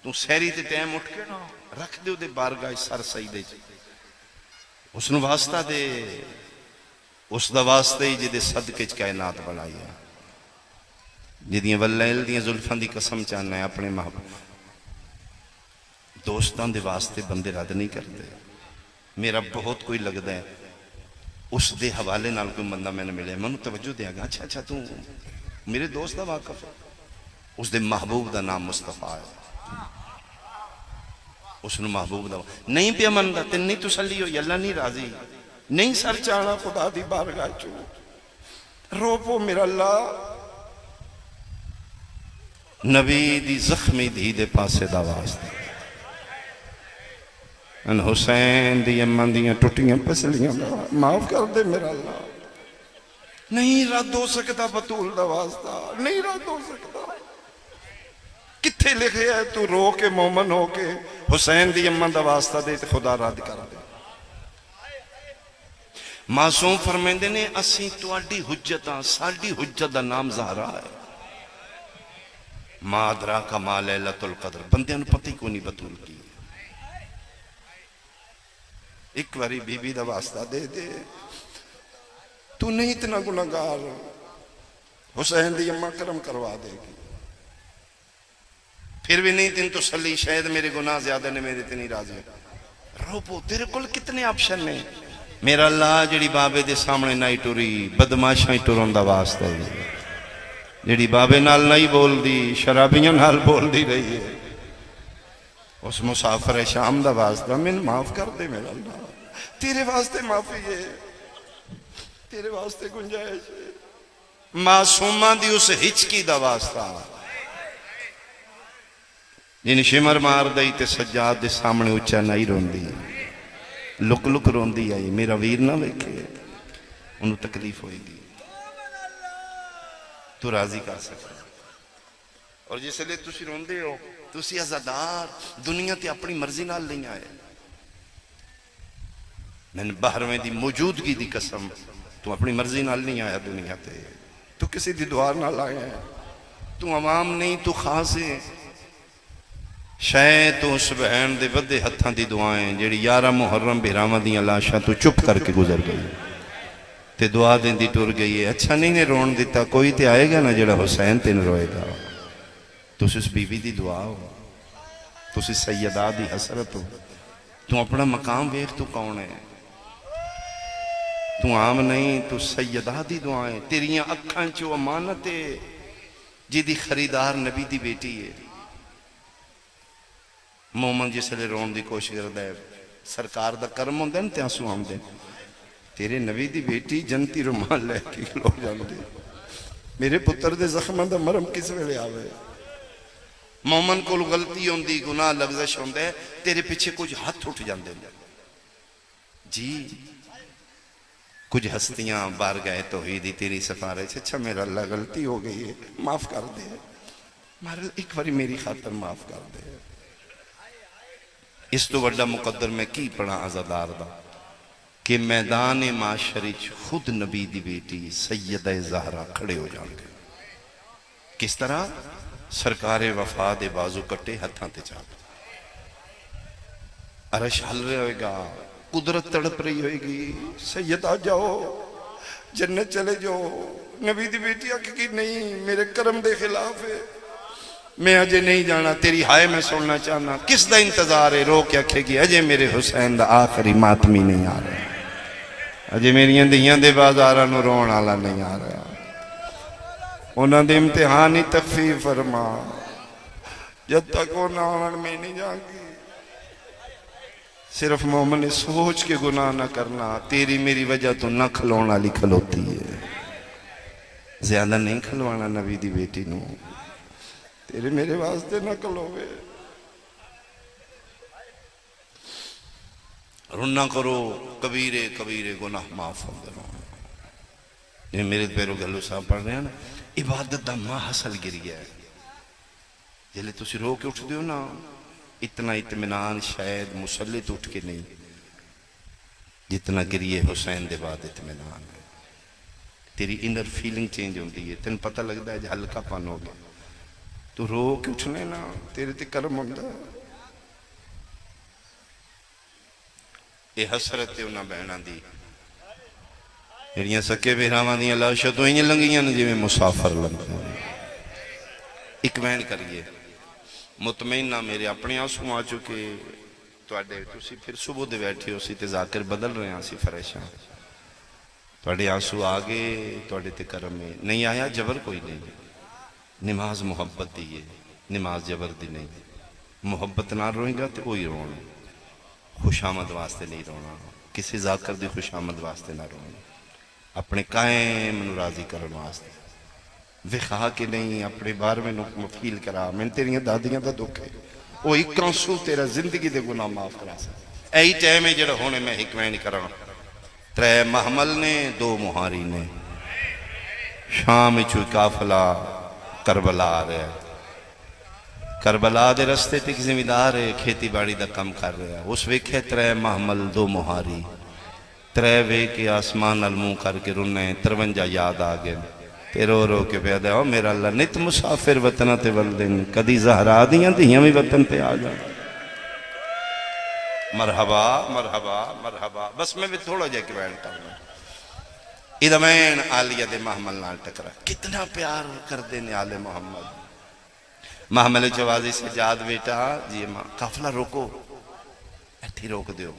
تو سہری تے ٹائم اٹھ کے نا رکھ دے دے بارگاہ سر سجدے چ، اس نو واسطہ دے، اس دا واسطہ ہی جدے صدقے چ کائنات بنائی ہے، جدیاں واللیل دیاں زلفاں دی قسم چاہنا ہے، اپنے محبوب دوستان دے واسطے بندے رد نہیں کرتے۔ میرا بہت کوئی لگتا ہے اس دے حوالے نال کوئی بندہ میں نے ملے، میں نے توجہ دیا گا، اچھا تو میرے دوست دا واقف ہے، اس دے محبوب دا نام مصطفیٰ ہے، اس نے محبوب دا نہیں پیا مندا تے نہیں تسلی ہوئی، اللہ نہیں راضی، نہیں سر چانا خدا دی بارگاہ چو، رو پو میرا اللہ، نبی دی زخمی دھی دے پاسے دا واسطہ، ان حسین دی اماں دیاں ٹوٹیاں پسلیاں معاف کر دے میرا اللہ، نہیں رد ہو سکتا بطول دا واسطہ، نہیں رد ہو سکتا، کتھے لکھے ہے تو رو کے مومن ہو کے حسین دی اماں دا واسطہ دے تے خدا رد کر دے۔ معصوم فرمیندے نے اسی تواڈی حجتاں، ساڈی حجت دا نام زہرا ہے، ما ادراک ما لیلۃ القدر، بندیاں نو پتہ ہی کوئی نہیں بطول کی، ایک باری بی بی دا واسطہ دے دے، تو نہیں اتنا گناہگار، حسین دی اماں کرم کروا دے گی، پھر بھی نہیں تین تسلی، شاید میرے گناہ زیادہ نے میرے تنی راضی، رو پو تیرے کل کتنے آپشن نے، میرا اللہ جڑی بابے دے سامنے نائی ٹوری، بدماشاں ٹورن دا واسطہ ہے، جڑی بابے نال نہیں بول دی، شرابیاں نال بول دی رہی ہے، اس مسافر شام دا واسطہ میں معاف کر دے میرا اللہ، تیرے واسطے معافی ہے، تیرے واسطے گنجائش ہے، معصومہ دی اس ہچکی دا واسطہ، جن شمر مار دئی تے سجاد دے سامنے اچھا نہیں رون دی، لک لک رون دی آئی، میرا ویر نہ ویکھے، انہوں تکلیف ہوئی گی، تو راضی کر سکتا، اور جس لئے تسی رون دے ہو، تسی ازادار، دنیا تے اپنی مرضی نال نہیں آئے، میں نے باہرویں دی موجودگی دی قسم، تو اپنی مرضی نال نہیں آیا دنیا تے، تو کسی دی دوار نال آیا ہے، تو عوام نہیں، تو خاص ہے، شاید تو اس بہن دے بدے ہتھاں دی دعائیں جیڑی 11 محرم بہراواں دیاں لاشاں تو چپ کر کے گزر گئی تے دعا دین دی ٹر گئی ہے، اچھا نہیں نے رون دیتا، کوئی تے آئے گا نا جڑا حسین تے نہ روئے گا، تو اس بی بی دی دعا ہو، تو اس سیدہ دی حسرت ہو، تو اپنا مقام ویکھ تو کون ہے، تو عام نہیں، تو سیدہ دی دعائیں، تیریاں اکھاں چو امانت ہے، جی دی خریدار نبی دی بیٹی ہے، مومن جس لئے رون دی کوشش کرتا ہے، سرکار دا کرم ہوندے نا تیانسو آمدے، تیرے نبی دی بیٹی جنتی رومال لے کے لو جاندے، میرے پتر دے زخمہ دا مرم کس ویلے آوے، مومن کو غلطی ہوندی، گناہ لغزش ہوندے، تیرے پیچھے کچھ ہاتھ اٹھ جاندے، جی کچھ ہستیاں بارگاہ توحیدی تیری سفارش، اچھا میرا اللہ غلطی ہو گئی ہے، معاف کر دے، ایک باری میری خاطر معاف کر دے، اس تو بڑا مقدر میں کی پڑھا عزادار دا کہ میدان معاشری خود نبی دی بیٹی سیدہ زہرا کھڑے ہو جان گے، کس طرح سرکار وفا دے بازو کٹے ہتھاں تے چاپ، عرش ہل رہا ہوئے گا، قدرت تڑپ رہی ہوئے گی، سید آ جاؤ جنت چلے جاؤ۔ نبی دی بیٹی آکے کی نہیں میرے کرم دے خلاف ہے، میں اجے نہیں جانا، تیری ہائے میں سننا چاہنا۔ کس دا انتظار ہے؟ رو کے آکھے گی اجے میرے حسین دا آخری ماتمی نہیں آ رہا، اجے میری دیاں دے بازاراں نو رون والا نہیں آ رہا، انہاں دے امتحان ہی تخفیف فرما، جب تک وہ نہ آن میں نہیں جاؤں گی۔ صرف مومن نے سوچ کے گناہ نہ کرنا، تیری میری وجہ تو نہ کھلونا لی کھلوتی ہے، زیادہ نہیں کھلوانا نبی دی بیٹی نو، تیرے میرے واسطے نہ کھلوے۔ رنہ کرو کبیرے کبیرے گناہ معاف ہو گئے۔ یہ میرے پیرو گلو صاحب پڑھ رہے ہیں نا، عبادت دا ماں حسل گر گیا ہے، جلے تسی رو کے اٹھ دیو نا، اتنا اطمینان شاید مسلط اٹھ کے نہیں جتنا گریے حسین دے بعد اطمینان ہے۔ تیری انر فیلنگ چینج ہوندی ہے، تین پتہ لگتا ہے جو ہلکا پن ہو گیا، تو رو کے اٹھنے نا تیرے تے کرم ہوندہ۔ اے حسرت انہاں بہناں دی جڑیاں سکے بہراواں دیاں لاشاں تو انج لنگیاں نے جویں مسافر لنگدے نے۔ ایک بہن کریے مطمئن نہ میرے اپنے آنسو آ چکے تواڈے، تسی پھر صبح دے بیٹھے ہو سی تے ذاکر بدل رہے ہیں سی فریشاں، تواڈے آنسو آگے تواڈے تے کرم میں نہیں آیا، جبر کوئی نہیں۔ نماز محبت دی ہے، نماز جبر دی نہیں۔ محبت نہ روئیں گا تے وہی رونا، خوش آمد واسطے نہیں رونا، کسی ذاکر دی خوش آمد واسطے نہ رونا، اپنے قائم نو راضی کرن واسطے۔ وکھا کے نہیں اپنے بار میں مفیل کرا، میں تیریاں دادیاں دا دکھ ہے، وہ ایک آنسو تیرا زندگی دے گناہ معاف کرا سکتا۔ ایہی ٹائم ہے جڑا ہونے میں حکمین کرنا، 3 محمل نے 2 مہاری نے، شام چوئی قافلہ کربلا آ رہا ہے، کربلا دے رستے تک زمیندار ہے، کھیتی باڑی دا کم کر رہا ہے، اس ویکھے 3 محمل 2 مہاری، 3 ویکھے آسمان الموں کر کے رنے، 53 یاد آگئے تے رو رو کے پیدا ہو میرا اللہ نت مسافر وطنہ تے ولدن، کدی زہرا دیاں دیاں بھی وطن تے آ جائیں۔ مرحبا مرحبا مرحبا، بس میں بھی تھوڑا جا کے بیان کرنا۔ ادمین آلیہ دے محمل نال ٹکرا، کتنا پیار کر دینے آل محمد۔ محمل جوازی سجاد بیٹا جی ماں قافلہ روکو، ایتھی روک دیو۔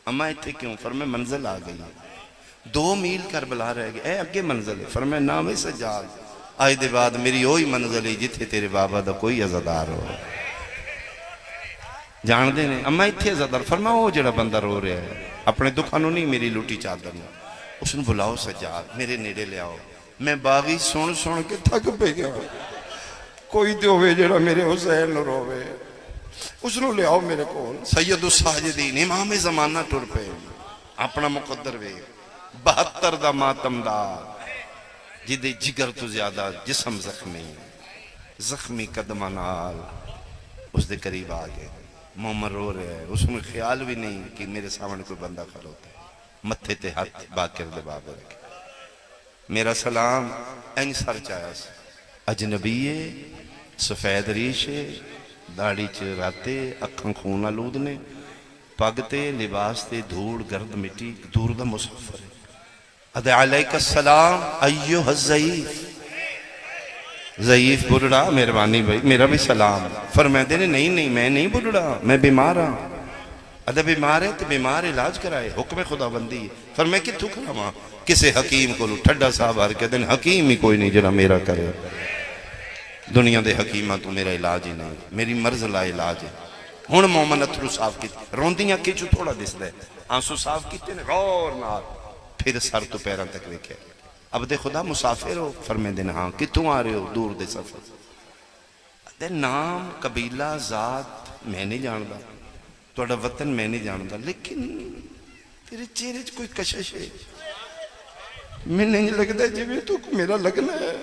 اماں ایتھی کیوں؟ فرمائے منزل آ گئی، 2 میل کربلا رہ گئے، اے اگے منزل ہے۔ فرمائے نام سجاد، آج دے بعد میری وہی منزل ہے جتھے تیرے بابا دا کوئی عزادار ہو۔ جان دے نے اماں ایتھے عزادار، فرمائے وہ جڑا بندہ رو رہا ہے اپنے دکھانوں نہیں میری لوٹی چادر نے، اس نے بلاؤ سجاد میرے نیڑے لے آؤ، میں باغی سن کے تھک پہ گیا، کوئی تے ہوئے جڑا میرے حسین نو روے، اس نے لے آؤ میرے کول۔ سید الساجدین امام زمانہ ٹر پہ، اپنا مقدر وے 72 دا ماتم دار، جدے جگر تو زیادہ جسم زخمی قدمہ نال اس دے قریب آگئے، مومن رو رہے ہیں، اس نے خیال بھی نہیں کہ میرے سامنے کوئی بندہ کھڑوتا ہے، متھے تے ہاتھ باقر دے بابے رکھے، میرا سلام این سر چاہیا سے، اجنبیے سفید ریشے داڑی چراتے اکھاں خون آلود نے، پگتے لباس تے دھوڑ گرد مٹی دور دا مسافر ہے۔ ادھے علیک السلام ایوہ الضعیف، ضعیف بڑھڑا مہربانی بھائی میرا بھی سلام۔ فرمائے دینے نہیں میں نہیں بڑھڑا، میں بیمار ہاں۔ ادھے بیمار ہے تو بیمار علاج کرائے، حکم خدا بندی ہے۔ فرمائے کتھوں کراواں؟ کسے حکیم کو لو ٹھڈا صاحب ہر کے دن حکیم ہی کوئی نہیں جڑا میرا کرے، دنیا دے حکیمہ تو میرا علاج ہی نہیں، میری مرض لا علاج ہے۔ ہن مومن اتھرو صاف کیتے، روندیاں کیچو تھوڑا دس دے، آنسو صاف کیتے نے غور نال، پھر سر تو پیران تک ویکھے۔ اب دے خدا مسافر ہو؟ فرمے دن ہاں، کتوں آ رہے ہو؟ دور دے سفر۔ دے نام قبیلہ ذات میں نہیں جاندا، توڑا وطن میں نہیں جاندا، لیکن تیرے چہرے چ کوئی کشش ہے، میں نہیں لگتا جی میں تو میرا لگنا ہے،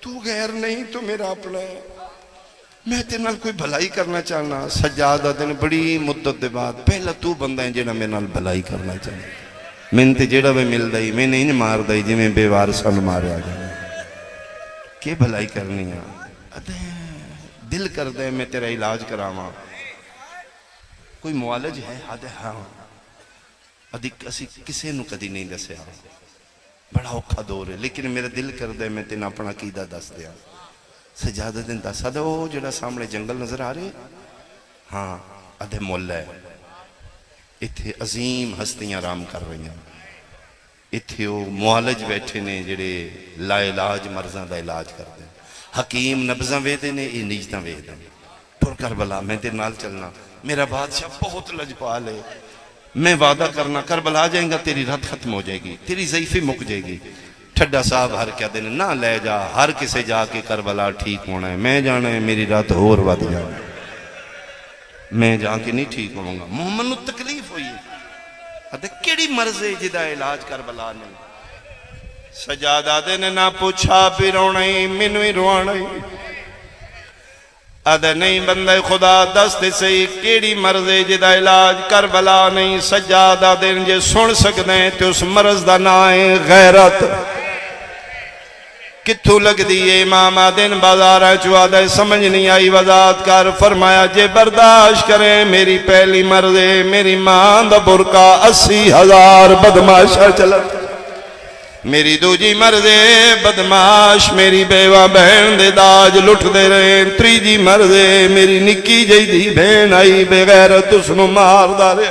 تو غیر نہیں تو میرا اپنا ہے، میں تیرے نال کوئی بھلائی کرنا چاہنا۔ سجادہ دن بڑی مدت دے بعد پہلا تو بندہ ہے جیڑا میرے نال بھلائی کرنا چاہنا، میں تے جیڑا بھی مل دائی میں نہیں مار دائی جی میں بے وارثاں ماریا جانا، کہ بھلائی کرنی ہے؟ دل کر دے میں تیرا علاج کراواں، کوئی معالج ہے؟ آدھے ہاں اسی کسے نو کدی نہیں دسیا، بڑا اوکھا دور ہے، لیکن میرا دل کر دے میں تین اپنا عقیدہ دس دیا۔ سجادہ دن دس آدھے وہ جڑا سامنے جنگل نظر آ رہے، ہاں آدھے مولا ہے، اتھے عظیم ہستیاں آرام کر رہی ہیں، اتھے وہ معالج بیٹھے نے جڑے لا علاج مرضاں دا علاج کر دیں، حکیم نبضاں ویدے نے، یہ نیجتاں ویدے نے۔ ٹر کربلا میں تیرے نال چلنا، میرا بادشاہ بہت لجپال ہے، میں وعدہ کرنا کربلا جائیں گا تیری رات ختم ہو جائے گی، تیری ضعیفی مک جائے گی۔ ٹھڈا صاحب ہر کیا دن نہ لے جا، ہر کسے جا کے کربلا ٹھیک ہونا ہے، میں جانا ہے میری رات اور ود جانا، میں جا کے نہیں ٹھیک ہوں گا۔ محمد نو تکلیف ہوئی ہے، کیڑی مرض ہے جدا علاج کربلا نہیں؟ سجادہ دے نے نہ پوچھا بھی رونا ہی منو ہی روانا ہی، آدھے نہیں بندے خدا دست سے کیڑی مرض ہے جدا علاج کربلا نہیں؟ سجادہ دے جے سن سکتے ہیں تو اس مرض دا نا ہے غیرت۔ کتھو لگ دیئے امام آدن بازارہ چوا دے سمجھ نہیں آئی وضاحت کر، فرمایا جے برداشت کریں میری پہلی مرض ہے میری ماں دا برکا 80,000 بدماشا چلت، میری دوجی مرض ہے بدماش میری بیوہ بہن دے داج لٹ دے رہے، تریجی مرض ہے میری نکی جی دی بہن آئی بغیرت اس نو مار دارے۔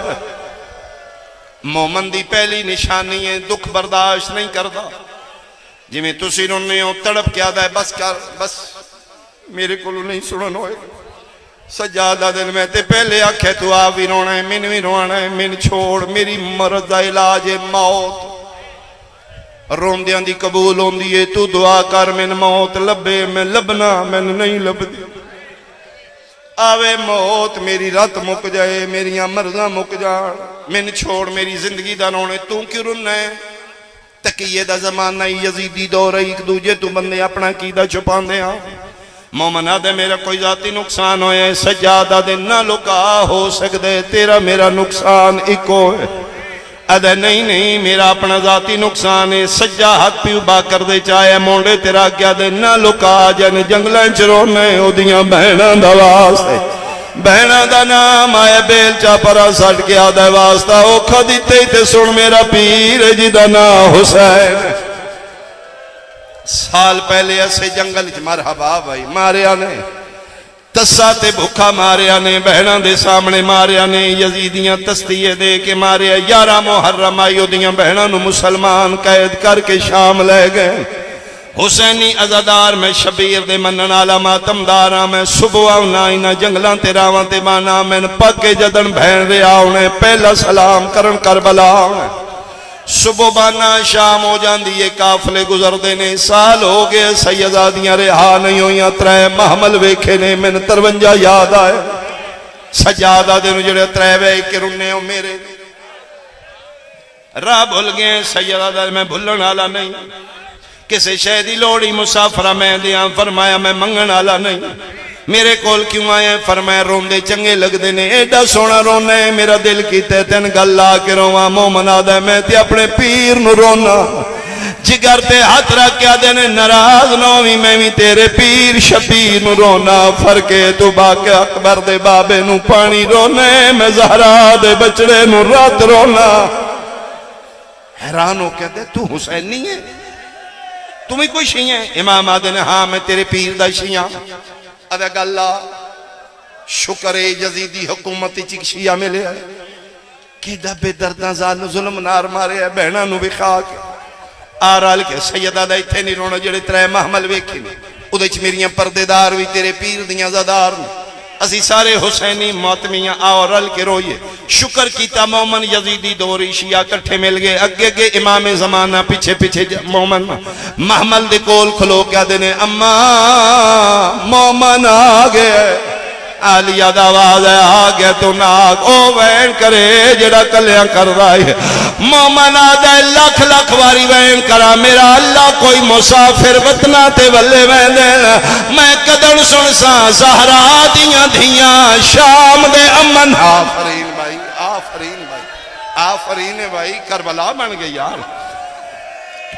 مومن دی پہلی نشانی ہے دکھ برداشت نہیں کردا، جی میں تسی رونے ہو تڑپ کیا دا ہے بس کر، بس میرے کلو نہیں سنن ہوئے۔ سجادہ دن میں تے پہلے آکھے تو آوی رونا ہے من بھی روانا ہے، من چھوڑ میری مرض دا علاج ہے موت، روندیاں دی قبول ہوندی ہے، تو دعا کر من موت لبے، میں لبنا من نہیں لب دی، آوے موت میری رات مک جائے میریاں مرضاں مک جان، من چھوڑ میری زندگی دا رونے، تو کیوں رونا ہے؟ تقیہ دا زمانہ یزیدی دور ہے، ایک دوجے تو بندے اپنا عقیدہ چھپان دے ہاں۔ مومنہ دے میرا کوئی ذاتی نقصان ہوئے، سجادہ دے نہ لکا ہو سکتے، تیرا میرا نقصان ایکو ہے۔ ادھے نہیں میرا اپنا ذاتی نقصان ہے، سجا ہاتھ پیو با کر دے چاہے مونڈے تیرا کیا دے نہ لکا جن جنگلیں چرونے ہو دیاں بہناں دا واسطے، بہناں دا نام آئے بیل چاپرا سٹ کیا دے واسطہ، اوکھا دیتے ہی تے سن میرا پیر جی دا نام حسین۔ سال پہلے ایسے جنگل مرحبا بھائی ماریا نے، تسا تے بھکا ماریا نے، بہناں دے سامنے ماریا نے، یزیدیاں تستیے دے کے ماریا، 11 محرم آئیو دیاں بہناں نو مسلمان قید کر کے شام لے گئے۔ حسینی عزادار میں شبیر دے منن آلا ماتمداراں میں صبح آؤنا اینا جنگلاں تے راواں تے بانا میں پکے جدن بہن رہے آؤنے پہلا سلام کرن کربلا آؤنے، صبح بانا شام ہو جان دیئے کافلے گزر دینے، سال ہو گئے سیدادیاں رہا نہیں ہویاں، ترے محمل ویکھے نے من 53 یاد آئے، سجادہ دے جڑے ترے وے کے رنے ہو میرے راہ بھول گئے، سیدہ میں بھولن آلا نہیں، کسے شہدی لوڑی مسافرہ میں دیاں، فرمایا میں منگن آلا نہیں، میرے کول کیوں آئے؟ فرمایا روندے چنگے لگ دینے، ایڈا سونا رونا ہے میرا دل کی تین گلا کے رواں، مومن آدھے میں تے اپنے پیر نو رونا، جگر تے ہاتھ رکھ کیا دینے ناراض نوی میں بھی تیرے پیر شبیر نو رونا، فرقے تو باقی اکبر دے بابے نو پانی رونا ہے، میں زہرا دے بچڑے نو رات رونا۔ حیران ہو کہتے تو حسین نہیں ہے؟ تمہیں کوئی شیعہ ہے؟ امام آدھے نے ہاں میں تیرے پیر دا شیعہ۔ ادھے اللہ شکر یزیدی حکومت چک شیعہ ملے ہے کہ ڈبے درداں ظلم نار مارے ہے، بہنہ نو بھی خاک آرال کے سیدہ دا اتھے نہیں رونا جڑے ترے محمل ویکھی نے، ادھے چھ میریاں پردے دار بھی تیرے پیر دیاں زدار نے، اسی سارے حسینی موتمیاں آرال کے روئے، شکر کیتا مومن یزیدی دوری شیعہ کٹھے مل گئے، اگے گے امام زمانہ پیچھے پیچھے مومن محمل دے کول کھلو کیا دینے، اماں مومن آگئے، آلیہ دا آواز ہے آگئے تو ناک او وین کرے جڑا کلیاں کر رہا ہے، مومن آدھے لکھ لکھ واری وین کرا، میرا اللہ کوئی مسافر وطنہ تے ولے وین دینا، میں قدر سن سا زہرا دیاں دھیاں شام دے امن۔ آفرین بھائی آفرین بھائی آفرین بھائی، کربلا بن گئی یار،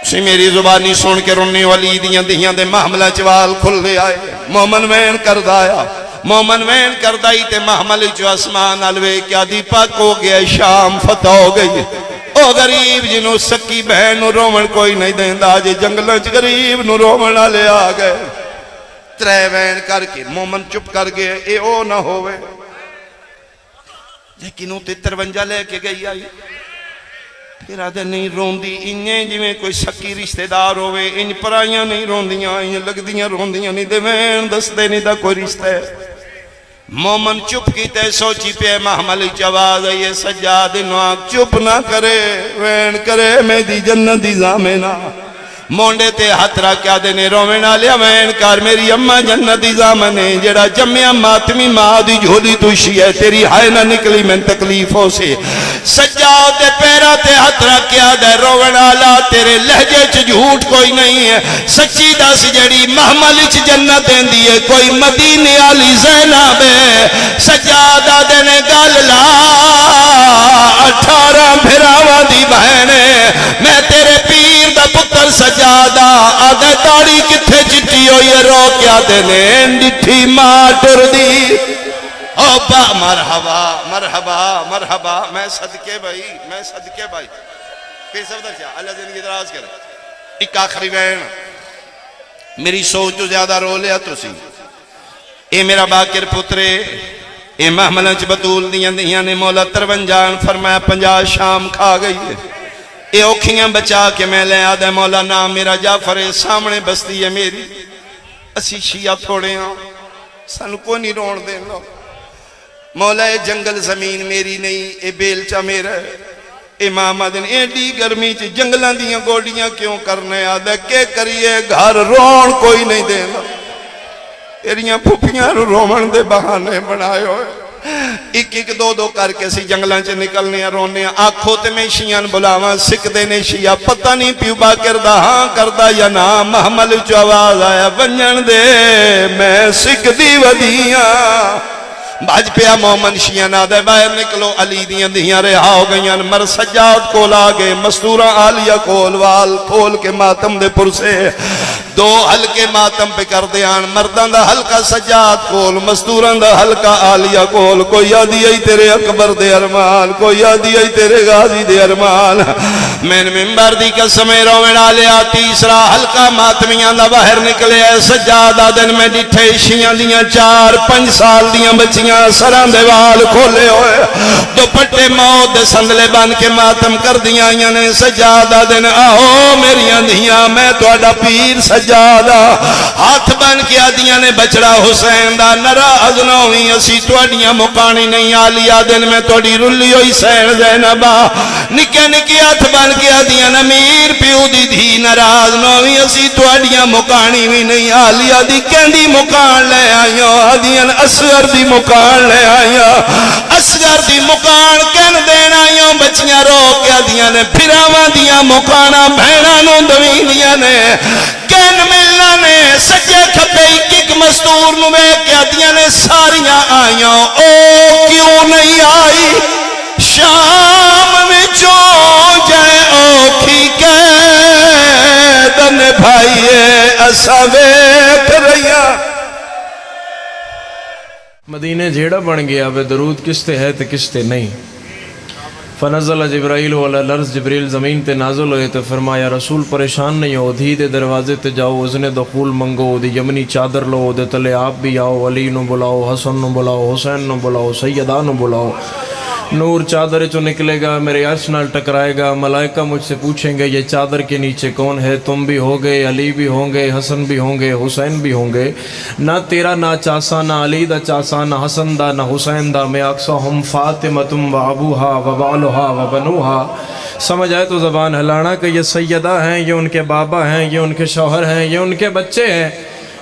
سی میری زبانی سن کے رنی والی دیاں دے محملہ چوال کھل لے آئے، مومن وین کر دایا، مومن وین کردائی تے محمل چو اسمان الوے کیا دی پاک ہو گیا شام فتح ہو گئی او غریب جنہوں سکی بہن نو رومن کوئی نہیں دیندہ جے جنگلنچ غریب نو رومن آلے آگئے ترے وین کر کے مومن چپ کر گئے اے او نہ ہوئے لیکن وہ 53 لے کے گئی آئی پھر آدھے نہیں روندی انہیں جویں کوئی سکی رشتہ دار ہوئے ان پرائیاں نہیں روندیاں انہیں لگ دیاں روندیاں نہیں دے وین دستے نہیں دا کوئی رشتہ ہے مومن چپ کی تے سوچی پہ محملی چواز ہے یہ سجاد نواق چپ نہ کرے وین کرے میں دی جنت دی زامنہ مونڈے تے ہترا کیا دینے رومنہ لیا وین کار میری اممہ جنت دی زامنے جڑا جمعہ ماتمی ماں دی جھولی توشی ہے تیری ہائے نہ نکلی میں تکلیفوں سے سجاد دے پیرا تے ہترا کیا دے رومنہ لا تیرے لہجے چ جھوٹ کوئی نہیں ہے سچی دس جڑی محملی چ جنت دین دیئے کوئی مدینے علی زینب ہے سجادہ دینے گل لا 18 بھراوہ دی بہنے میں تیرے پیر دا پتر سجادہ آدھے داڑی کتھے چٹی ہو یہ رو کیا دینے ڈٹھی ماں ٹر دی او با مرحبا مرحبا مرحبا میں صدقے بھائی پھر سب در چاہ اللہ زندگی دراز کرے ایک آخری بہن میری سوچ تو زیادہ رو لیا تو سی اے میرا باکر پترے اے محملنچ بطول دیاں نے مولا 53 فرمایا 50 شام کھا گئی ہے اے اوکھیاں بچا کے میں لے آدھے مولا نام میرا جعفر سامنے بستی ہے میری اسی شیعہ تھوڑے ہاں سانو کو نہیں رون دیں لو مولا اے جنگل زمین میری نہیں اے بیلچہ میرا ہے امام آدھن ایڈی گرمی چی جنگلان دیاں گوڑیاں کیوں کرنے آدھے کہ کریے گھر رون کوئی نہیں دیں لو ایریاں پھوپیاں رومن دے بہانے بنائے ہوئے ایک دو کر کے سی جنگلان چے نکلنے رونے آنکھوں تے میں شیعان بلاواں سکھ دینے شیعہ پتہ نہیں پیو با کردہ ہاں کردہ یا نا محمل چو آواز آیا ونجن دے میں سکھ دی ودیاں باج پیا مومن شیعہ نادے باہر نکلو علی دیاں رہا ہو گئیاں مر سجاد کول آگے مستورہ آلیہ کول وال کھول کے ماتم دے پرسے 2 ہلکے ماتم پہ کر دیان مردان دا ہلکا سجاد کول مستوران دا ہلکا آلیہ کول کوئی یادی آئی تیرے اکبر دے ارمان کوئی یادی آئی تیرے غازی دے ارمان میں نے ممبر دی قسمیں رومن آلیا تیسرا ہلکا ماتمیاں دا باہر نکلے سجاد آدن میں ڈٹھے شیعہ دیاں 4-5 سال دیاں بچیاں سران دے وال کھولے ہوئے دوپٹے موت دے سندلے بان کے ماتم کر دیاں یعنی سجاد آدن آہو میریاں دیاں میں تو اڈا پیر سجادہ ہاتھ بن کے آدیاں نے بچڑا حسین دا نراز نوی اسی توڑیاں مکانی نہیں آلی آدن میں توڑی رلی ہوئی سین زینبا نکے نکی ہاتھ بن کے آدیاں نمیر پیو دی دھی نراز نوی اسی توڑیاں مکانی بھی نہیں آلی آدی کہندی مکان لے آئیوں آدیاں اسگر دی مکان لے آئیوں اسگر دی مکان کہن دین آئیوں بچیاں رو کے آدیاں نے پھراواں دیاں مکانا بہناں نو دویلیاں نے کہن ملنا نے سجے کھپے ایک مستور نوے کیا دیا نے ساریاں آئیاں او کیوں نہیں آئی شام میں چون جائے اوکھی قیدن بھائیے ایسا ویک رہیا مدینہ جھیڑا بن گیا بے درود کستے ہے تے کستے نہیں فنزل جبرائیل والا لرز جبریل زمین تے نازل ہوئے تے فرمایا رسول پریشان نہیں ہو دھی دے دروازے تے جاؤ وزن دخول منگو دی یمنی چادر لو دے تلے آپ بھی آؤ علی نو بلاؤ حسن نو بلاؤ حسین نو بلاؤ سیدہ نو بلاؤ نور چادر چو نکلے گا میرے عرش نال ٹکرائے گا ملائکہ مجھ سے پوچھیں گے یہ چادر کے نیچے کون ہے تم بھی ہوگے علی بھی ہوں گے حسن بھی ہوں گے حسین بھی ہوں گے نہ تیرا نہ چاسا نہ علی دا چاسا نہ حسن دا نہ حسین دا میں اقصا ہم فاطمتم و ابوہا و بالوہا و بنوہا سمجھ آئے تو زبان ہلانا کہ یہ سیدہ ہیں یہ ان کے بابا ہیں یہ ان کے شوہر ہیں یہ ان کے بچے ہیں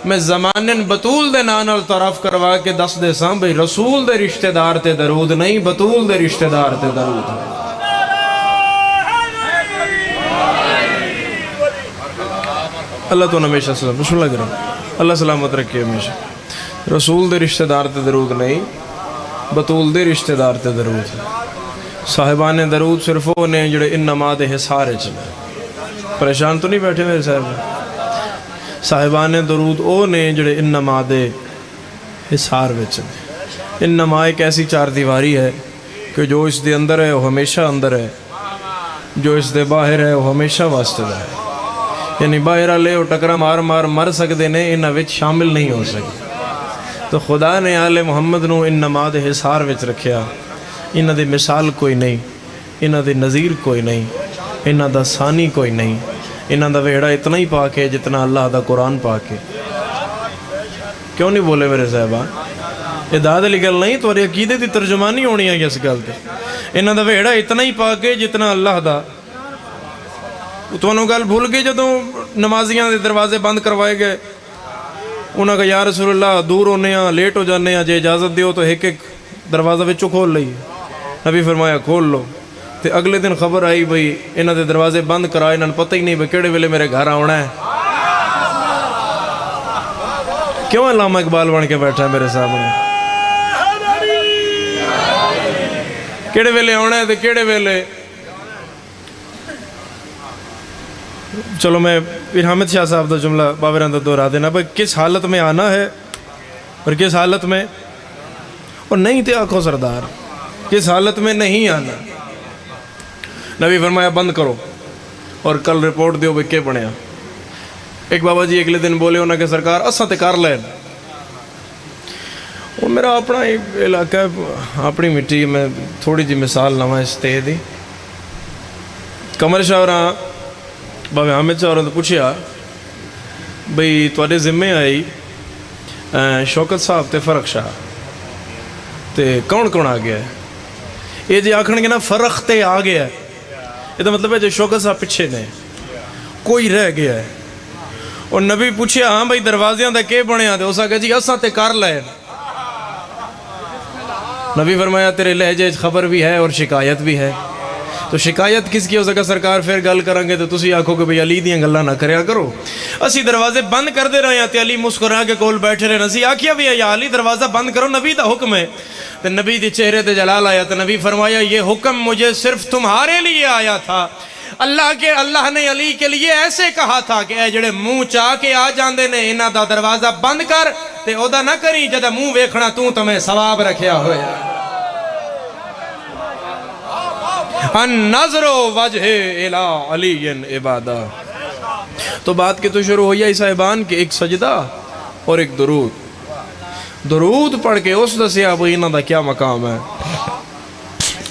میں زمانن بطول دے نانال طرف کروا کے دس دے ساں بھئی رسول دے رشتہ دار تے درود نہیں بطول دے رشتہ دار تے درود ہے اللہ تو ہمیشہ سلام بسم اللہ کرم اللہ سلامت رکھے ہمیشہ رسول دے رشتہ دار تے درود نہیں بطول دے رشتہ دار تے درود ہے صاحبان درود صرف وہ نے جڑے ان نماد حسارے چلے پریشان تو نہیں بیٹھے میرے صاحب صاحبان درود او نے جڑے ان نماد حصار وچ نے۔ انما ایک ایسی چار دیواری ہے کہ جو اس دے اندر ہے وہ ہمیشہ اندر ہے، جو اس دے باہر ہے وہ ہمیشہ واسطے دا ہے۔ یعنی باہر والے وہ ٹکرا مار مار مر سکتے نے، انہاں وچ شامل نہیں ہو سکتے۔ تو خدا نے آل محمد نو انما دے حصار وچ رکھیا۔ انہاں دی مثال کوئی نہیں، انہاں دی نظیر کوئی نہیں، انہاں دا ثانی کوئی نہیں، انہاں دا ویڑا اتنا ہی پاک ہے جتنا اللہ دا قرآن پاک ہے۔ کیوں نہیں بولے میرے صاحبان؟ یہ داد علی گل نہیں، تو عقیدے دی ترجمانی ہونی ہے اس گل تے۔ انہاں دا ویڑا اتنا ہی پاک ہے جتنا اللہ دا۔ تو انہوں گل بھول گئے جدوں نمازیاں دے دروازے بند کروائے گئے، انہاں کہا یا رسول اللہ دور ہونے ہیں، لیٹ ہو جانے ہیں، جے اجازت دیو تو ایک ایک دروازہ وچوں کھول لئیے۔ نبی فرمایا کھول لو۔ تے اگلے دن خبر آئی بھئی انہاں دے دروازے بند کرائے، انہاں پتہ ہی نہیں بھئی کیڑے ویلے میرے گھر آنا ہے۔ کیوں علامہ اقبال بن کے بیٹھا ہے میرے سامنے؟ کیڑے ویلے آنا ہے تے کیڑے ویلے؟ چلو میں پیر حامد شاہ صاحب دا جملہ باوراں دا دہرا دینا، بھئی کس حالت میں آنا ہے اور کس حالت میں، اور نہیں تے آنکھوں سردار کس حالت میں نہیں آنا۔ نبی فرمایا بند کرو اور کل رپورٹ دیو بھئی کے بنیا۔ ایک بابا جی اگلے دن بولے انہاں کہ سرکار اساں تے کر لین، وہ میرا اپنا علاقہ ہے، اپنی مٹی، میں تھوڑی جی مثال لواں اس تے دی۔ قمر شاہ ہوراں بابے حامد شاہ ہوراں تو پوچھیا بھئی تواڈے ذمے آئی شوکت صاحب تے فرق شاہ تے کون کون آ گیا ہے؟ یہ جی آکھن گے نا فرق تے آ گیا ہے، یہ تو مطلب ہے جو شوکت صاحب پیچھے نے کوئی رہ گیا ہے۔ اور نبی پوچھیا ہاں بھئی دروازیاں دا کے بنیا تے اسا کہ جی اساں تے کر لے۔ نبی فرمایا تیرے لہجے خبر بھی ہے اور شکایت بھی ہے۔ تو شکایت کس کی ہو سکا سرکار؟ پھر گل کریں گے تو تسی آکھو کہ بھئی علی دیاں گلاں نہ کریا کرو، اسی دروازے بند کر دے رہے ہیں تے علی مسکرا کے کول بیٹھے رہے، اسی آکھیا بھی ہے یا علی دروازہ بند کرو، نبی دا حکم ہے۔ تو نبی دی چہرے تے جلال آیا تو نبی فرمایا یہ حکم مجھے صرف تمہارے لیے آیا تھا، اللہ نے علی کے لیے ایسے کہا تھا کہ اے جڑے منہ چاہ کے آ جاندے نے انہاں دا دروازہ بند کر تے او دا نہ کری جدہ منہ ویکھنا تمہیں ثواب رکھیا ہویا۔ النظر وجہ الہ علی عبادہ۔ تو بات کی تو شروع ہوئی ہے صاحبان کہ ایک سجدہ اور ایک درود پڑھ کے اس دسیا بھئی انہاں دا کیا مقام ہے،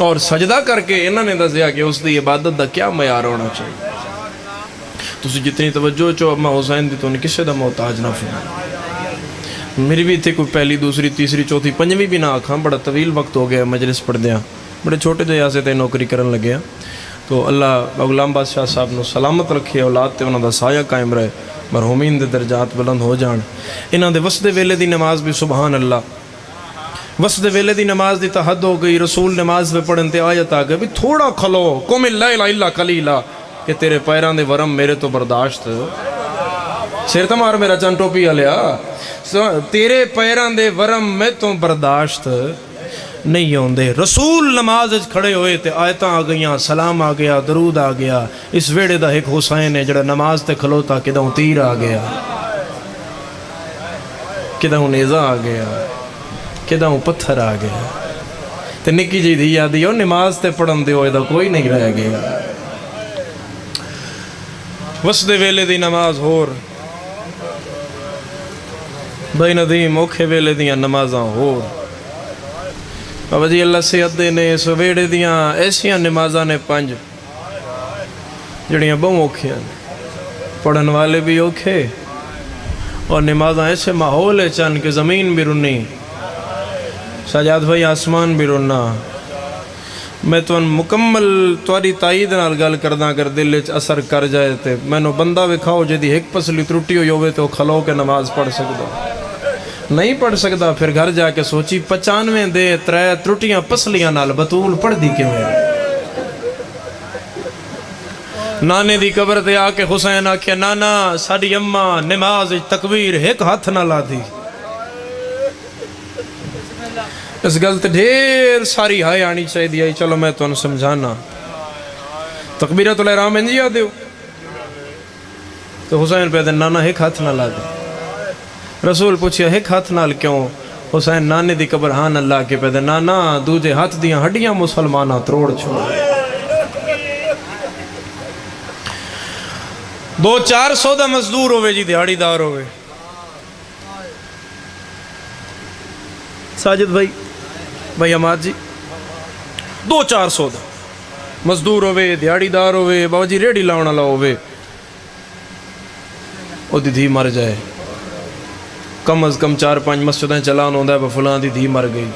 اور سجدہ کر کے انہاں نے دسیا کہ اس دی عبادت دا کیا معیار ہونا چاہیے۔ تسی جتنی توجہ چو اماں حسین دی تو انہیں کسے دا محتاج نہ فرمائے۔ میری بھی تھے کوئی پہلی دوسری تیسری چوتھی پنجویں بھی نہ آکھاں، بڑا طویل وقت ہو گیا مجلس پڑھ دیاں، بڑے چھوٹے جو یہاں سے تے نوکری کرن لگے ہیں۔ تو اللہ غلام بادشاہ صاحب نو سلامت رکھے، اولاد تے انہاں دا سایہ قائم رہے، مرحومین دے درجات بلند ہو جان۔ انہاں دے وسط ویلے دی نماز بھی سبحان اللہ، وسط ویلے دی نماز دی تحد ہو گئی، رسول نماز پہ پڑھن تے آیت آ گئی بھی تھوڑا کھلو قم اللیل الا قلیلا کہ تیرے پیران دے ورم میرے تو برداشت، سیر تمہار میرا چند ٹوپی آلیا، تیرے پیران دے ورم میں تو برداشت نہیں ہوندے۔ رسول نماز کھڑے ہوئے تے آیتاں آ گئیاں، سلام آ گیا، درود آ گیا۔ اس ویڑے دا ایک حسین ہے جڑا نماز تے کھلوتا کدہوں تیر آ گیا، کدہوں نیزہ آ گیا، کدہوں پتھر آ گیا، تے نکی جی دی یادی اور نماز تے پڑھن دے ہوئے دا کوئی نہیں رہ گیا۔ وسط ویلے دی نماز ہور، بھائی ندیم اوکھے ویلے دیاں نمازاں ہور۔ بابا جی اللہ صحت دے نے اس ویڑے دیاں ایسیاں نمازاں نے 5 جڑیاں بہوں اوکھے ہیں، پڑھن والے بھی اوکھے، اور نمازاں ایسے ماحول ہے چند کہ زمین بھی رنی، سجاد بھائی آسمان بھی رننا۔ میں تو مکمل تواری تائید نال گل کرداں اگر دل وچ اثر کر جائے تے مینوں بندہ وکھاؤ جدی ایک پسلی ترٹی ہوئی ہوئے تو کھلو کے نماز پڑھ سکدا، نہیں پڑھ سکدا پھر گھر جا کے سوچی 95 دے 3 ترٹیاں پسلیاں نال بطول پڑھ دی کیویں۔ نانے دی قبر تے آ کے حسین آکھیا نانا ساڈی اماں نماز تکبیر ایک ہاتھ نہ لا دی۔ اس گل تے ڈھیر ساری ہائے آنی چاہیے دی آئی، چلو میں تو انہوں سمجھانا۔ تکبیرۃ الاحرام انجی آ دیو تو حسین پہ دے نانا ایک ہاتھ نہ لا دے۔ رسول پوچھیا ایک ہاتھ نال کیوں؟ حسین نانے دی قبر ہاں اللہ کے پیدا نانا دوجے ہاتھ دیاں ہڈیاں مسلمانہ تروڑ چھوڑے 200-400 دا مزدور ہوئے جی دیہڑی دار ہوئے ساجد بھائی حماد جی 200-400 دا مزدور ہوئے دیہڑی دار ہوئے بابا جی ریڑی لاؤن والا ہوئے او دی دھی مر جائے کم از کم 4-5 مسجدیں چلان ہوندہ ہے فلان دی دھی مر گئی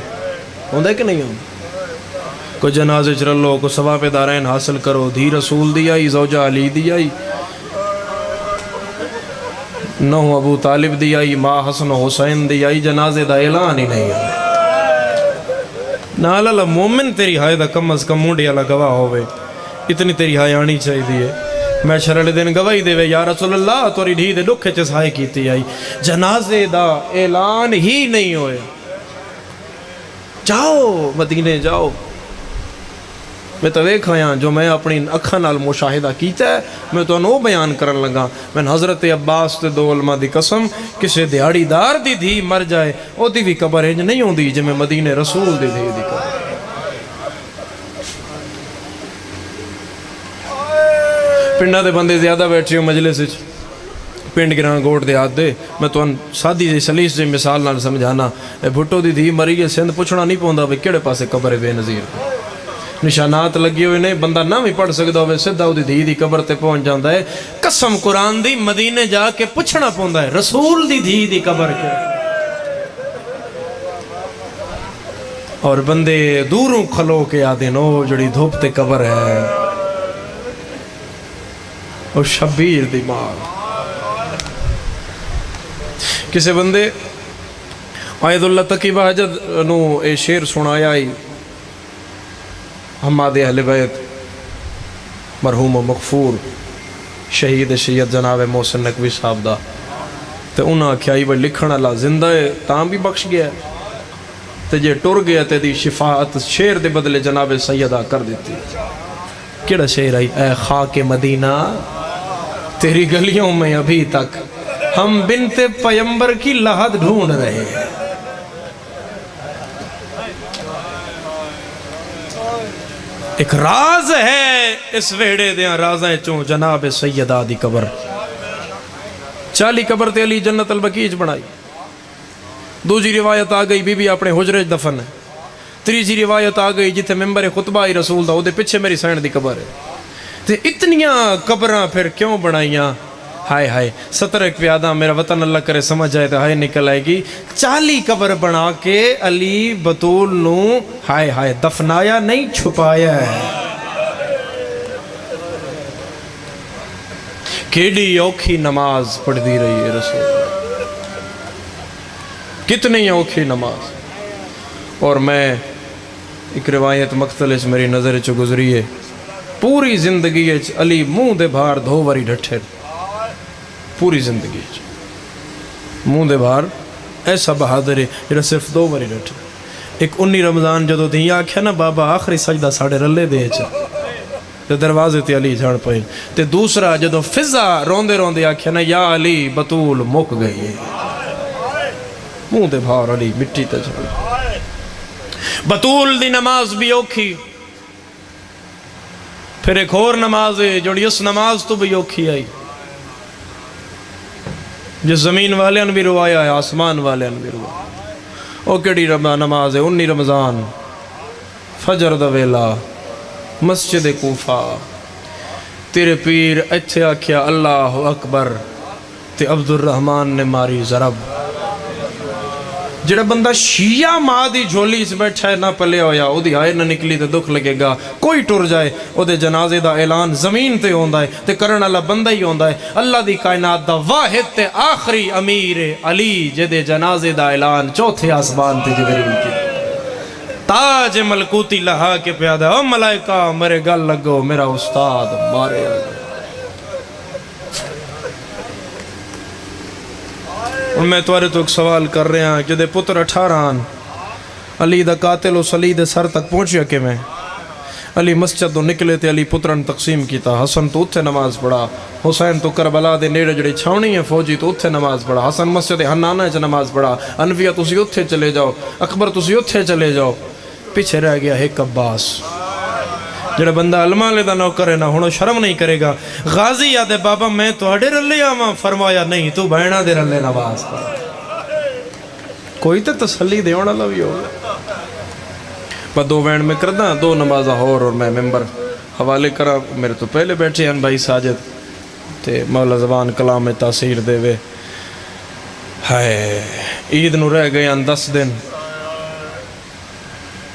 ہوندہ ہے کہ نہیں ہوندہ کوئی جنازے چرلو کوئی ثواب دارین حاصل کرو دھی رسول دی آئی زوجہ علی دی آئی نو ابو طالب دی آئی ماں حسن و حسین دی آئی جنازے دا اعلان ہی نہیں ہے نالا مومن تیری ہائے دا کم از کم مونڈی والا گواہ ہوئے اتنی تیری ہائے آنی چاہی دیئے میں شرل دن گواہی دے وے یا رسول اللہ توری ڈھی دے لکھے چس ہائے کیتی آئی جنازے دا اعلان ہی نہیں ہوئے جاؤ مدینے جاؤ میں تو ایک آیا جو میں اپنی اکھاں نال مشاہدہ کیتا ہے میں تو انہوں بیان کرن لگا میں حضرت عباس تے 2 علماء دی قسم کسے دیہڑی دار دی دھی مر جائے او دی بھی قبر انج نہیں ہوندی جے میں مدینے رسول دی دھی دی قبر پنڈا دے بندے زیادہ بیٹھے ہو مجلس وچ پنڈ گراں گوٹ دے ہاتھ دے میں تو سادی جی سلیس جی مثال نال سمجھانا بھٹو دی دھی مری ہے سندھ پوچھنا نہیں پوندا بھئی کیڑے پاسے قبر بے نظیر نشانات لگی ہوئے نہیں بندہ نہ بھی پڑھ سکتا ہوئے سدھا دی دھی دی قبر تے پہنچ جاندہ ہے قسم قرآن دی مدینے جا کے پوچھنا پوندا ہے رسول دی دھی دی قبر کے اور بندے دوروں کھلو کے آدھے نو جڑی دھوپ تے قبر ہے اور شبیر دی ماں کسے بندے عائد اللہ تقی بہجد نو اے شیر سنایا ہی حماد اہل بیت مرحوم و مغفور شہید شہید جناب محسن نقوی صاحب دا تے انہاں کھائی وہ لکھن اللہ زندہ ہے تاں بھی بخش گیا تے جے ٹر گیا تے دی شفاعت شیر دے بدلے جناب سیدہ کر دیتی کیڑا شیر آئی اے خاک مدینہ تیری گلیوں میں ابھی تک ہم بنت پیمبر کی لحد ڈھونڈ رہے ہیں ایک راز ہے اس ویڑے دیاں رازیں چوں جناب سیدہ دی قبر 40 قبر تے علی جنت البقیع بنائی دوسری روایت آ گئی بی بی اپنے حجرے دفن ہے تیسری روایت آ گئی جتھے ممبر خطبہ ہی رسول دا او دے پیچھے میری سین دی قبر ہے تے اتنیاں قبراں پھر کیوں بنائیاں ہائے ہائے 17 پیادہ میرا وطن اللہ کرے سمجھ جائے تو ہائے نکل آئے گی 40 قبر بنا کے علی بطول نو ہائے ہائے دفنایا نہیں چھپایا ہے کیڑی اوکھی نماز پڑھ دی رہی ہے رسول کتنی اوکھی نماز اور میں ایک روایت مقتل اس میری نظر چو گزری ہے پوری زندگی علی منہ دے بھار دھو وری ڈھٹھے پوری زندگی منہ دے بھار ایسا بہادر ہے جڑا صرف 2 وری ڈٹھے ایک 19 رمضان جدو تھی آکھیا نا بابا آخری سجدہ ساڑے رلے دے تے دروازے تے علی جھاڑ پائیں تے دوسرا جدو فضا روندے روندے آکھیا نا یا علی بطول مک گئی منہ دے بھار علی مٹی تے جھاڑ بطول دی نماز بھی اوکھی پھر ایک اور نماز ہے جوڑی اس نماز تو بھی اوکھی آئی جس زمین والے ان بھی روایا ہے آسمان والے ان بھی روایا او کیڑی نماز ہے 19 رمضان فجر دا ویلا مسجد کوفہ تیرے پیر اچھے آکھیا اللہ اکبر تے عبد الرحمن نے ماری ضرب جڑا بندہ شیعہ ماں دی جھولی سے بیٹھا ہے نہ پلے ہویا او دی آئے نہ نکلی تے دکھ لگے گا کوئی ٹر جائے او دے جنازے دا اعلان زمین تے ہوندہ ہے تے کرن اللہ بندہ ہی ہوندہ ہے اللہ دی کائنات دا واحد تے آخری امیر علی جدے جنازے دا اعلان چوتھے آسمان تے جبریل کی تاج ملکوتی لہا کے پیادہ او ملائکہ میرے گل لگو میرا استاد مارے آگا اور میں توارے تو ایک سوال کر رہے ہیں جدے پتر 18 آن علی دا قاتل اس علی دے سر تک پہنچیا کہ میں علی مسجد تو نکلے تے علی پترن تقسیم کیتا، حسن تو اتھے نماز پڑھا، حسین تو کربلا دے نیڑے جڑی چھاونی ہے فوجی تو اتھے نماز پڑھا، حسن مسجد حنانہ وچ نماز پڑھا، انفیہ تسی اتھے چلے جاؤ، اکبر تسی اتھے چلے جاؤ، پیچھے رہ گیا ایک عباس جڑا بندہ علماء لے دا نوکر ہے نا ہنو شرم نہیں کرے گا۔ غازی یادے بابا میں تو اڈے رلے آواں، فرمایا نہیں تو بہنہ دے رلے نماز پڑھا۔ کوئی تے تسلی دے ہونا لوی ہوگا۔ میں دو وین میں کردہ دو نمازہ اور میں ممبر حوالے کرا، میرے تو پہلے بیٹھے ہیں بھائی ساجد تے مولا زبان کلام میں تاثیر دے وے۔ ہائے عید نو رہ گئے ہیں 10 دن،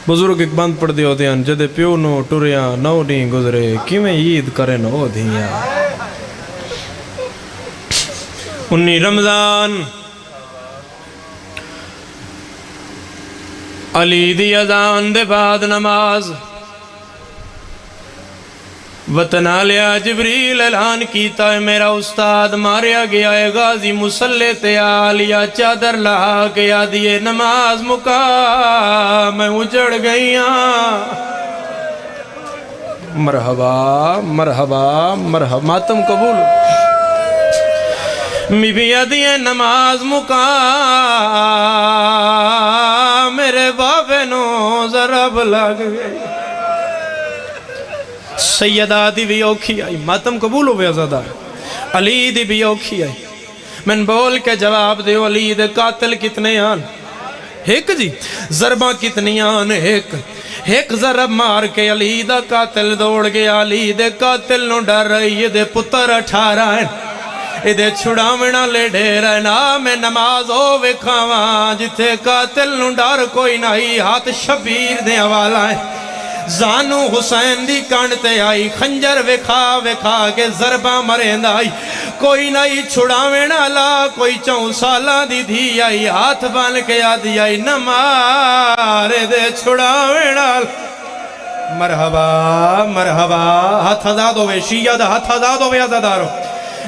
بزرگ ایک بند پڑھ دے ہوتے ہیں جدے پیو نو ٹوریاں 9 دن گزرے کیویں عید کرے نو دھیاں۔ 19 رمضان علی دی اذان دے بعد نماز، وطن آلیا جبریل اعلان کیتا ہے میرا استاد ماریا گیا ہے، غازی مسلح تے آلیا چادر لہا کے آدھیے نماز مکا میں اجڑ گئیاں۔ مرحبا مرحبا مرحبا، ماتم قبول می بھی آدھیے نماز مکا میرے بابے نو ضرب لگ گئی۔ سیدہ دی بھی اوکھی آئی، ماتم قبول ہوئے ازادہ، علی دی بھی اوکھی آئی، من بول کے جواب دے علی دے قاتل کتنے آن؟ ایک جی، ضربہ کتنی آن؟ ایک ضرب مار کے علی دا قاتل دوڑ گیا، علی دے قاتل نو ڈر رہی دے پتر 18 ہیں، ادھے چھڑاونا لے ڈھیرہ نا میں نماز ہو وکھاواں جتے قاتل نو ڈر کوئی نہیں، ہاتھ شبیر دے حوالہ ہے، زانو حسین دی کانٹے آئی، خنجر وکھا کے ضربہ مرین آئی، کوئی نہیں چھڑاونا لا، کوئی 4 سالہ دی دھی آئی، ہاتھ بان کے آدھی آئی نمارے دے چھڑاونا لا۔ مرحبا مرحبا، ہاتھ آزاد ہوئے شیعہ دا، ہاتھ آزاد ہوئے آزادارو،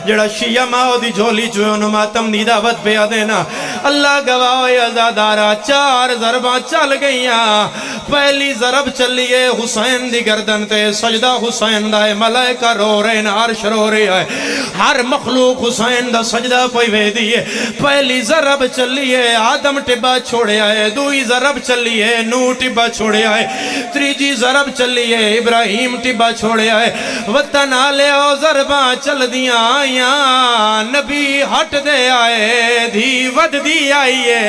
جڑا شیعہ ماں دی جھولی چوئے ماتم دی دعوت پہ آدینا، اللہ گواہ ازادارہ 4 ضرباں چل گئیاں۔ پہلی ضرب چلیے حسین دی گردن تے، سجدہ حسین دا ہے، ملائکہ رو رہے ہیں، عرش رو رہے ہیں، ہر مخلوق حسین دا سجدہ پہ وے دیئے۔ پہلی ضرب چلیے آدم ٹبا چھوڑے آئے، دوئی ضرب چلیے نو ٹبا چھوڑے آئے، تریجی ضرب چلیے ابراہیم ٹبا چھوڑے آئے، وطن آلے او ضرباں چل دیاں آئیاں، نبی ہٹ دے آئے، دھی ود دی آئیے،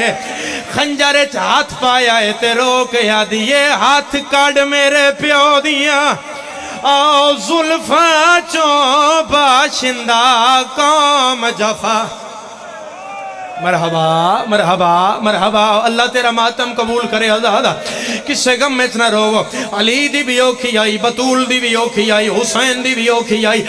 خنجر ہاتھ پایا ہے تے روک یادی یہ ہاتھ کاڑ میرے پیو دیا، آؤ زلفاں چوں باشندہ قوم جفا۔ مرحبا مرحبا مرحبا، اللہ تیرا ماتم قبول کرے آزادہ، کسے غم میں اتنا رو، علی دی بھی اوکھی آئی، بطول دی بھی اوکھی آئی، حسین دی بھی اوکھی آئی،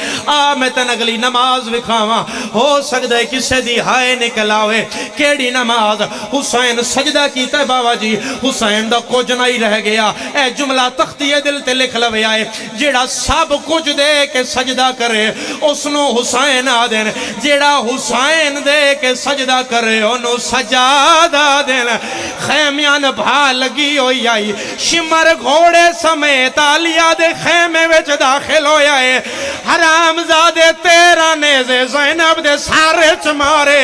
میں تن اگلی نماز وکھاواں، ہو سکتا ہے کسے دی ہائے نکل آوے، کیڑی نماز؟ حسین سجدہ کیتا ہے بابا جی، حسین دا کچھ نہیں رہ گیا، اے جملہ تختی دل تے لکھ لوے آئے، جیڑا سب کچھ دے کے سجدہ کرے اسنو حسین آدین، جیڑا حسین دے کے سجدہ کرے انہوں سجادہ دین، خیمیان بھا لگی ہوئی آئی، شمر گھوڑے سمیت آلیا دے خیمے وچ داخل ہوئی آئے، حرام زادے تیرا نیزے زینب دے سارے چمارے،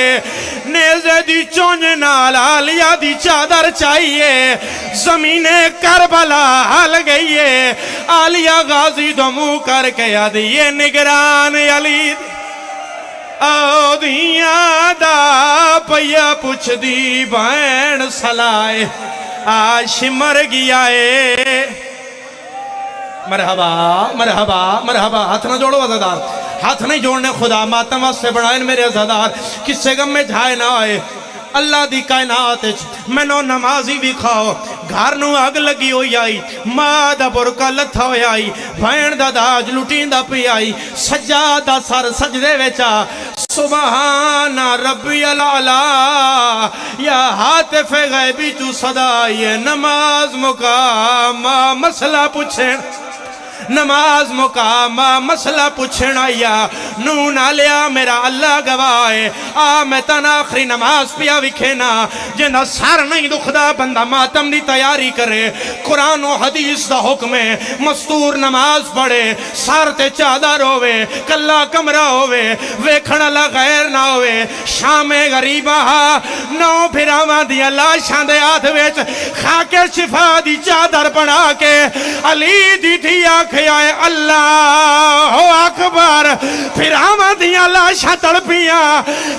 نیزے دی چونج نال آلیا دی چادر چاہیے، زمین کربلا حل گئیے، آلیا غازی دمو کر کے آدھیے نگران علی او دیاں دا پیا پوچھ دی بین سلائے آج مر گیا ہے۔ مرحبا مرحبا مرحبا، ہاتھ نہ جوڑو عزادار، ہاتھ نہیں جوڑنے خدا ماتم واسطے بڑھائیں میرے عزادار، کس سے غم میں جھائے نہ آئے، اللہ دی کائنات منو نمازی بھی کھاؤ، گھر نو آگ لگی ہوئی آئی، ماں دا برکا لتھا ہوئی آئی، بھین دا داج لٹین دا پی آئی، سجادہ سر سجدے ویچا، سبحان ربی العلا، یا حاتف غیبی تو صدای نماز مقام، مسئلہ پوچھیں نماز مقام مسئلہ پوچھنا یا نو نہ لیا میرا اللہ گواہ آ میں تن آخری نماز پیا وکھینا جنہ سر نہیں دکھدا بندہ ماتم دی تیاری کرے قرآن و حدیث دا حکم ہے مستور نماز پڑھے سر تے چادر ہوئے کلا کمرہ ہوئے ویکھن اللہ غیر نہ ہوئے شام غریبہ نو پھراواں دی لاشاں دے ہاتھ وچ خاک شفا دی چادر بنا کے علی دی تھی آکھے آئے اللہ اکبر پھراواں دی لاشاں تڑپیاں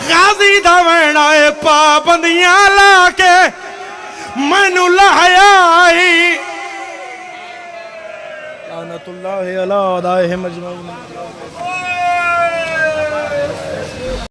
غازی دا وین آئے پابندیاں لا کے مینوں لایا آئی لعنت اللہ علی اعدائہم اجمعین